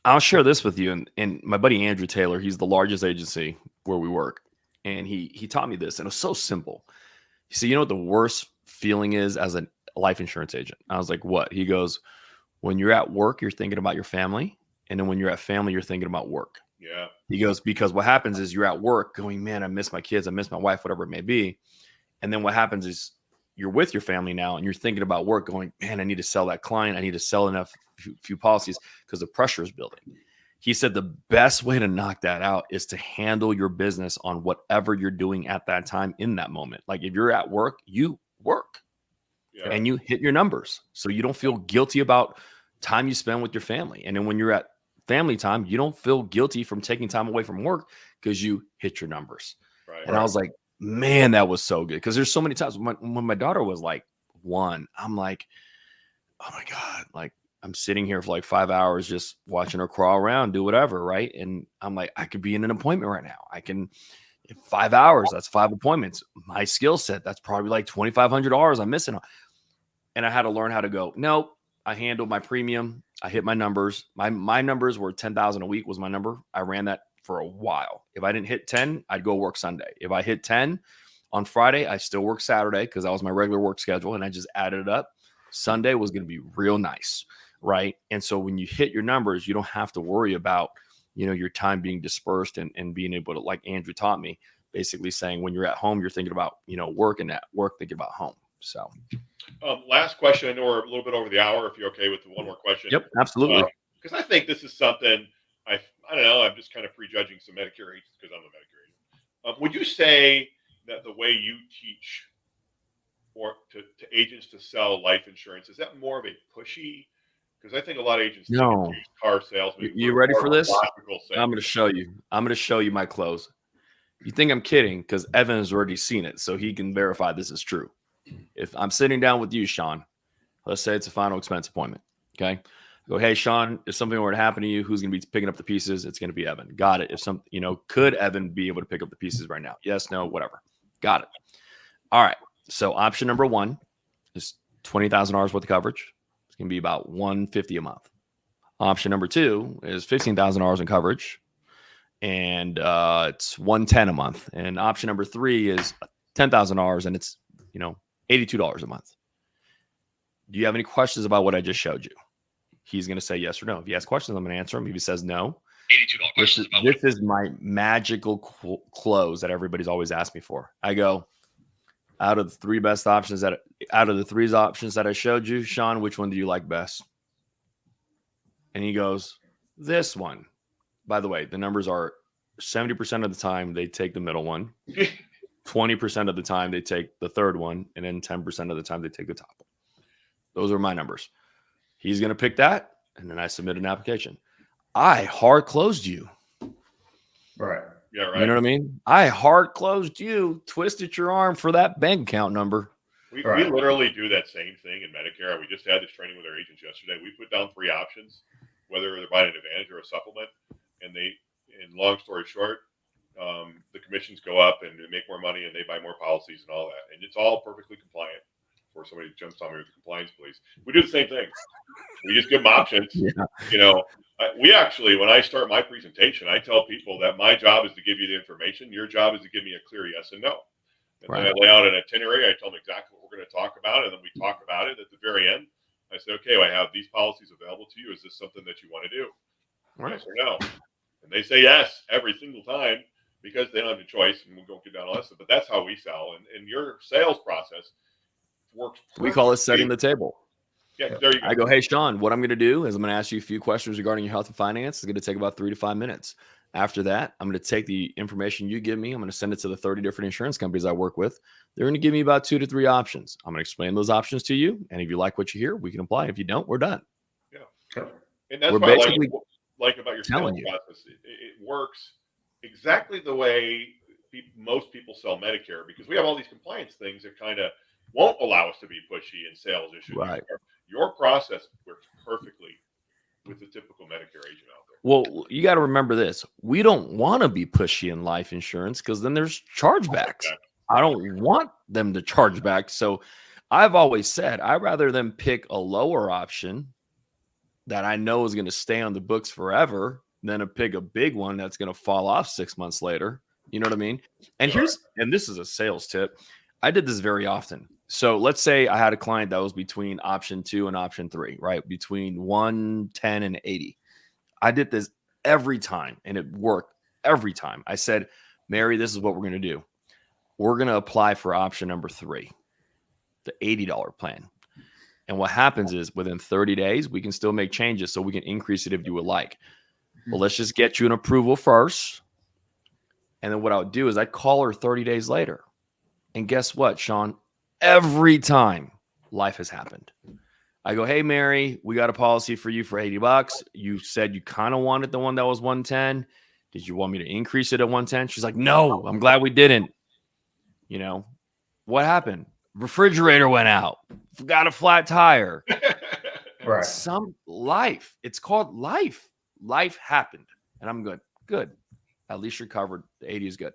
I'll share this with you, and my buddy Andrew Taylor, he's the largest agency where we work, and he taught me this, and it was so simple. He said, you know what the worst feeling is as a life insurance agent? I was like, what? He goes, when you're at work, you're thinking about your family, and then when you're at family, you're thinking about work. Yeah. He goes, because what happens is you're at work going, man, I miss my kids, I miss my wife, whatever it may be, and then what happens is you're with your family now, and you're thinking about work going, man, I need to sell that client. I need to sell enough few policies because the pressure is building. He said the best way to knock that out is to handle your business on whatever you're doing at that time in that moment. Like if you're at work, you work and you hit your numbers. So you don't feel guilty about time you spend with your family. And then when you're at family time, you don't feel guilty from taking time away from work because you hit your numbers. Right. And I was like, man, that was so good. Because there's so many times when my daughter was like 1, I'm like, oh my God, like I'm sitting here for like 5 hours just watching her crawl around, do whatever, right? And I'm like, I could be in an appointment right now. I can, 5 hours, that's 5 appointments. My skill set, that's probably like $2,500 I'm missing. And I had to learn how to go, no, I handled my premium. I hit my numbers. My numbers were 10,000 a week was my number. I ran that for a while. If I didn't hit 10, I'd go work Sunday. If I hit 10 on Friday, I still work Saturday because that was my regular work schedule. And I just added it up. Sunday was going to be real nice. Right. And so when you hit your numbers, you don't have to worry about, your time being dispersed and being able to, like Andrew taught me, basically saying when you're at home, you're thinking about, work, and at work, thinking about home. So last question. I know we're a little bit over the hour. If you're okay with one more question. Yep, absolutely. Because I think this is something I don't know. I'm just kind of prejudging some Medicare agents because I'm a Medicare agent. Would you say that the way you teach or to agents to sell life insurance, is that more of a pushy? Because I think a lot of agents teach car salesmen. You ready for this? I'm going to show you. I'm going to show you my close. You think I'm kidding because Evan has already seen it, so he can verify this is true. If I'm sitting down with you, Sean, let's say it's a final expense appointment. Okay. I go, hey, Sean, if something were to happen to you, who's going to be picking up the pieces? It's going to be Evan. Got it. If could Evan be able to pick up the pieces right now? Yes, no, whatever. Got it. All right. So option number 1 is $20,000 worth of coverage. It's going to be about $150 a month. Option number 2 is $15,000 in coverage, and it's $110 a month. And option number 3 is $10,000, and it's $82 a month. Do you have any questions about what I just showed you? He's going to say yes or no. If he has questions, I'm going to answer him. If he says no, $82 questions. This is my magical close that everybody's always asked me for. I go, out of the 3 options that I showed you, Sean, which one do you like best? And he goes, this one. By the way, the numbers are 70% of the time they take the middle one, 20% of the time they take the third one, and then 10% of the time they take the top one. Those are my numbers. He's going to pick that, and then I submit an application. I hard closed you. Right. Yeah, right. You know what I mean? I hard closed you, twisted your arm for that bank account number. We literally do that same thing in Medicare. We just had this training with our agents yesterday. We put down 3 options, whether they're buying an advantage or a supplement. And long story short, the commissions go up and they make more money and they buy more policies and all that. And it's all perfectly compliant. Before somebody jumps on me with the compliance, please. We do the same thing. We just give them options. Yeah. We actually, when I start my presentation, I tell people that my job is to give you the information. Your job is to give me a clear yes and no. And then I lay out an itinerary. I tell them exactly what we're going to talk about. And then we talk about it at the very end. I say, okay, I have these policies available to you. Is this something that you want to do? Yes or no? And they say yes every single time because they don't have a choice. And we'll go get down all that stuff. But that's how we sell. And your sales process works perfectly. We call it setting the table. Yeah, there you go. I go, hey, Sean, what I'm going to do is I'm going to ask you a few questions regarding your health and finance. It's going to take about 3 to 5 minutes. After that, I'm going to take the information you give me. I'm going to send it to the 30 different insurance companies I work with. They're going to give me about 2 to 3 options. I'm going to explain those options to you. And if you like what you hear, we can apply. If you don't, we're done. Yeah. And that's we're what basically I like about your sales process. It works exactly the way most people sell Medicare, because we have all these compliance things that kind of won't allow us to be pushy in sales issues. Right. Your process works perfectly with the typical Medicare agent out there. Well, you got to remember this. We don't want to be pushy in life insurance because then there's chargebacks. I don't want them to charge back. So I've always said I'd rather them pick a lower option that I know is going to stay on the books forever than to pick a big one that's going to fall off 6 months later. You know what I mean? And this is a sales tip. I did this very often. So let's say I had a client that was between option 2 and option 3, right? Between 110 and 80. I did this every time and it worked every time. I said, Mary, this is what we're going to do. We're going to apply for option number 3, the $80 plan. And what happens is within 30 days, we can still make changes so we can increase it if you would like. Well, let's just get you an approval first. And then what I would do is I'd call her 30 days later. And guess what, Sean? Every time life has happened. I go, hey, Mary, we got a policy for you for $80. You said you kind of wanted the one that was 110. Did you want me to increase it at 110? She's like, no, I'm glad we didn't. What happened? Refrigerator went out. Got a flat tire. Right. Some life. It's called life. Life happened. And I'm good. Good. At least you're covered. The 80 is good.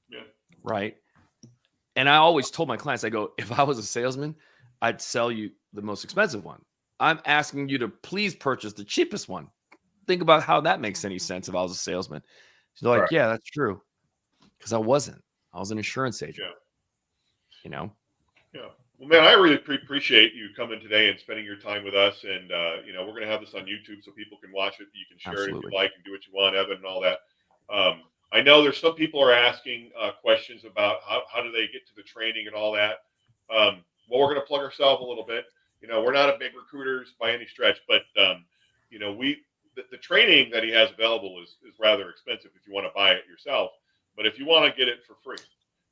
Yeah. Right. And I always told my clients, I go, if I was a salesman, I'd sell you the most expensive one. I'm asking you to please purchase the cheapest one. Think about how that makes any sense if I was a salesman. She's like, yeah, that's true. Because I wasn't. I was an insurance agent. Yeah. Yeah. Well, man, I really appreciate you coming today and spending your time with us. And, we're going to have this on YouTube so people can watch it. You can share it if you like and do what you want, Evan, and all that. I know there's some people are asking questions about how do they get to the training and all that. Well, we're going to plug ourselves a little bit. We're not a big recruiters by any stretch, but the training that he has available is rather expensive if you want to buy it yourself. But if you want to get it for free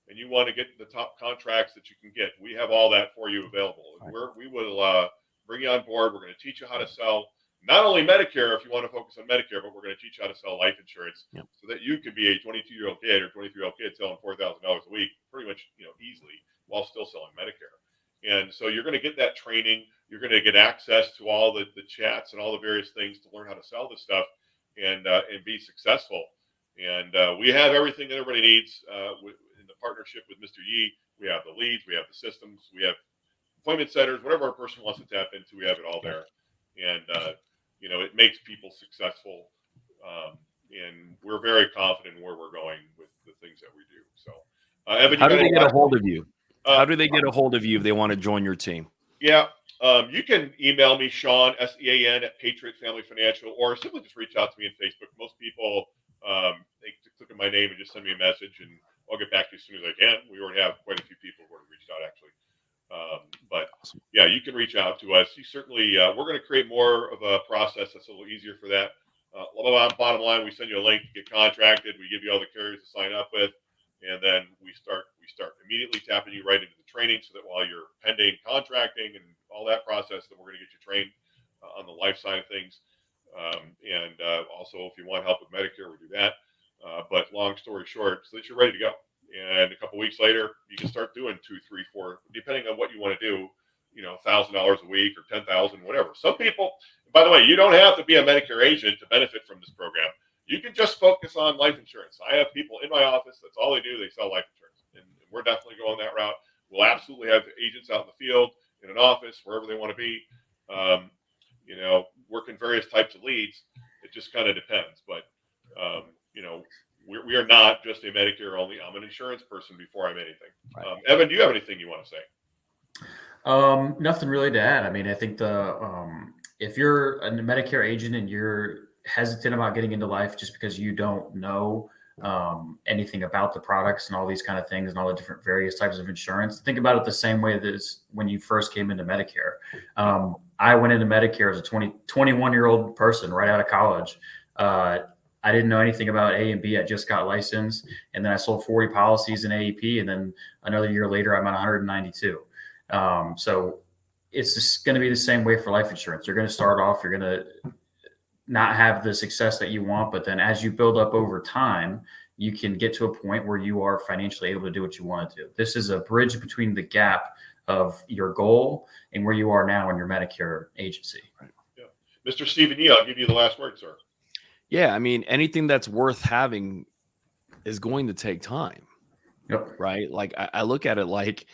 and you want to get the top contracts that you can get, we have all that for you available. Right. We will bring you on board. We're going to teach you how to sell not only Medicare, if you want to focus on Medicare, but we're going to teach you how to sell life insurance so that you could be a 22-year-old kid or 23-year-old kid selling $4,000 a week pretty much, easily while still selling Medicare. And so you're going to get that training. You're going to get access to all the chats and all the various things to learn how to sell this stuff and be successful. And we have everything that everybody needs in the partnership with Mr. Yee. We have the leads, we have the systems, we have appointment setters, whatever a person wants to tap into, we have it all there. And it makes people successful. And we're very confident in where we're going with the things that we do. So, Evan, How do they get a hold of of you? How do they get a hold of you if they want to join your team? Yeah. You can email me, Sean, SEAN at Patriot Family Financial, or simply just reach out to me on Facebook. Most people, they click on my name and just send me a message, and I'll get back to you as soon as I can. We already have quite a few people who have reached out, actually. But yeah, you can reach out to us. You certainly, we're going to create more of a process that's a little easier for that. Bottom line, we send you a link to get contracted. We give you all the carriers to sign up with, and then we start immediately tapping you right into the training, so that while you're pending contracting and all that process, then we're going to get you trained on the life side of things. And also, if you want help with Medicare, we do that. But long story short, so that you're ready to go. And a couple weeks later, you can start doing 2, 3, 4, depending on what you want to do, $1,000 a week or 10,000, whatever. Some people, by the way, you don't have to be a Medicare agent to benefit from this program. You can just focus on life insurance. I have people in my office, that's all they do. They sell life insurance. And we're definitely going that route. We'll absolutely have agents out in the field, in an office, wherever they want to be, working various types of leads. It just kind of depends. But, we are not just a Medicare only. I'm an insurance person before I'm anything. Right. Evan, do you have anything you want to say? Nothing really to add. I mean, I think if you're a Medicare agent and you're hesitant about getting into life just because you don't know anything about the products and all these kind of things and all the different various types of insurance, think about it the same way that when you first came into Medicare. I went into Medicare as a 21-year-old person right out of college. I didn't know anything about A and B. I just got licensed, and then I sold 40 policies in AEP, and then another year later, I'm at 192. So it's just going to be the same way for life insurance. You're going to start off, you're going to not have the success that you want, but then as you build up over time, you can get to a point where you are financially able to do what you want to do. This is a bridge between the gap of your goal and where you are now in your Medicare agency. Right. Yeah. Mr. Stephen Yee, I'll give you the last word, sir. Yeah, I mean, anything that's worth having is going to take time. Yep. Right? Like I look at it like,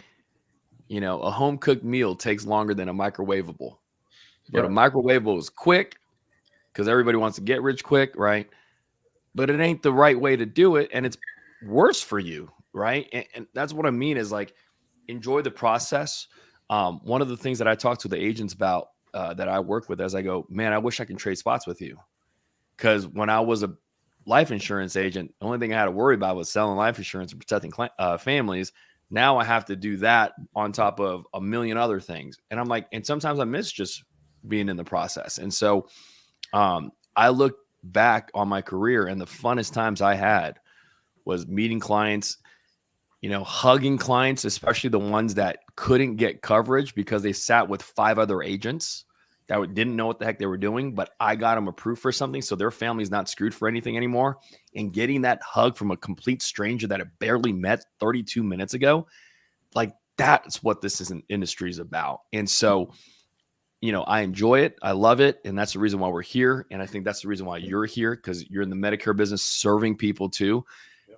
a home cooked meal takes longer than a microwavable. But a microwavable is quick because everybody wants to get rich quick, right? But it ain't the right way to do it, and it's worse for you, right? And that's what I mean is like, enjoy the process. One of the things that I talk to the agents about that I work with as I go, man, I wish I can trade spots with you. Because when I was a life insurance agent, the only thing I had to worry about was selling life insurance and protecting families. Now I have to do that on top of a million other things. And I'm like, and sometimes I miss just being in the process. And so I look back on my career, and the funnest times I had was meeting clients, hugging clients, especially the ones that couldn't get coverage because they sat with 5 other agents that didn't know what the heck they were doing, but I got them approved for something, so their family's not screwed for anything anymore. And getting that hug from a complete stranger that I barely met 32 minutes ago, like that's what this industry is about. And so, I enjoy it. I love it. And that's the reason why we're here. And I think that's the reason why you're here, because you're in the Medicare business serving people too.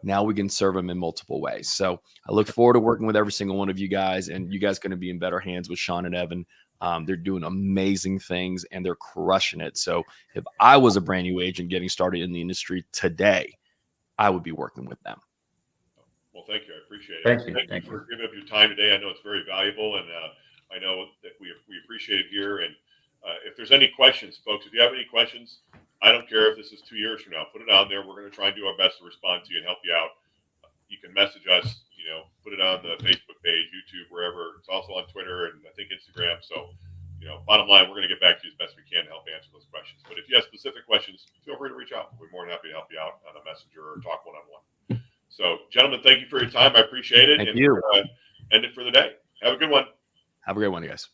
Now we can serve them in multiple ways. So I look forward to working with every single one of you guys, and you guys are going to be in better hands with Sean and Evan. They're doing amazing things and they're crushing it. So if I was a brand new agent getting started in the industry today, I would be working with them. Well, thank you. I appreciate it. Thank you for giving up your time today. I know it's very valuable, and I know that we appreciate it here. And if there's any questions, folks, if you have any questions, I don't care if this is 2 years from now, put it on there. We're going to try and do our best to respond to you and help you out. You can message us, put it on the Facebook page, YouTube, wherever. It's also on Twitter and I think Instagram. So, bottom line, we're going to get back to you as best we can to help answer those questions. But if you have specific questions, feel free to reach out. We're more than happy to help you out on a messenger or talk one-on-one. So, gentlemen, thank you for your time. I appreciate it. Thank you. End it for the day. Have a good one. Have a great one, guys.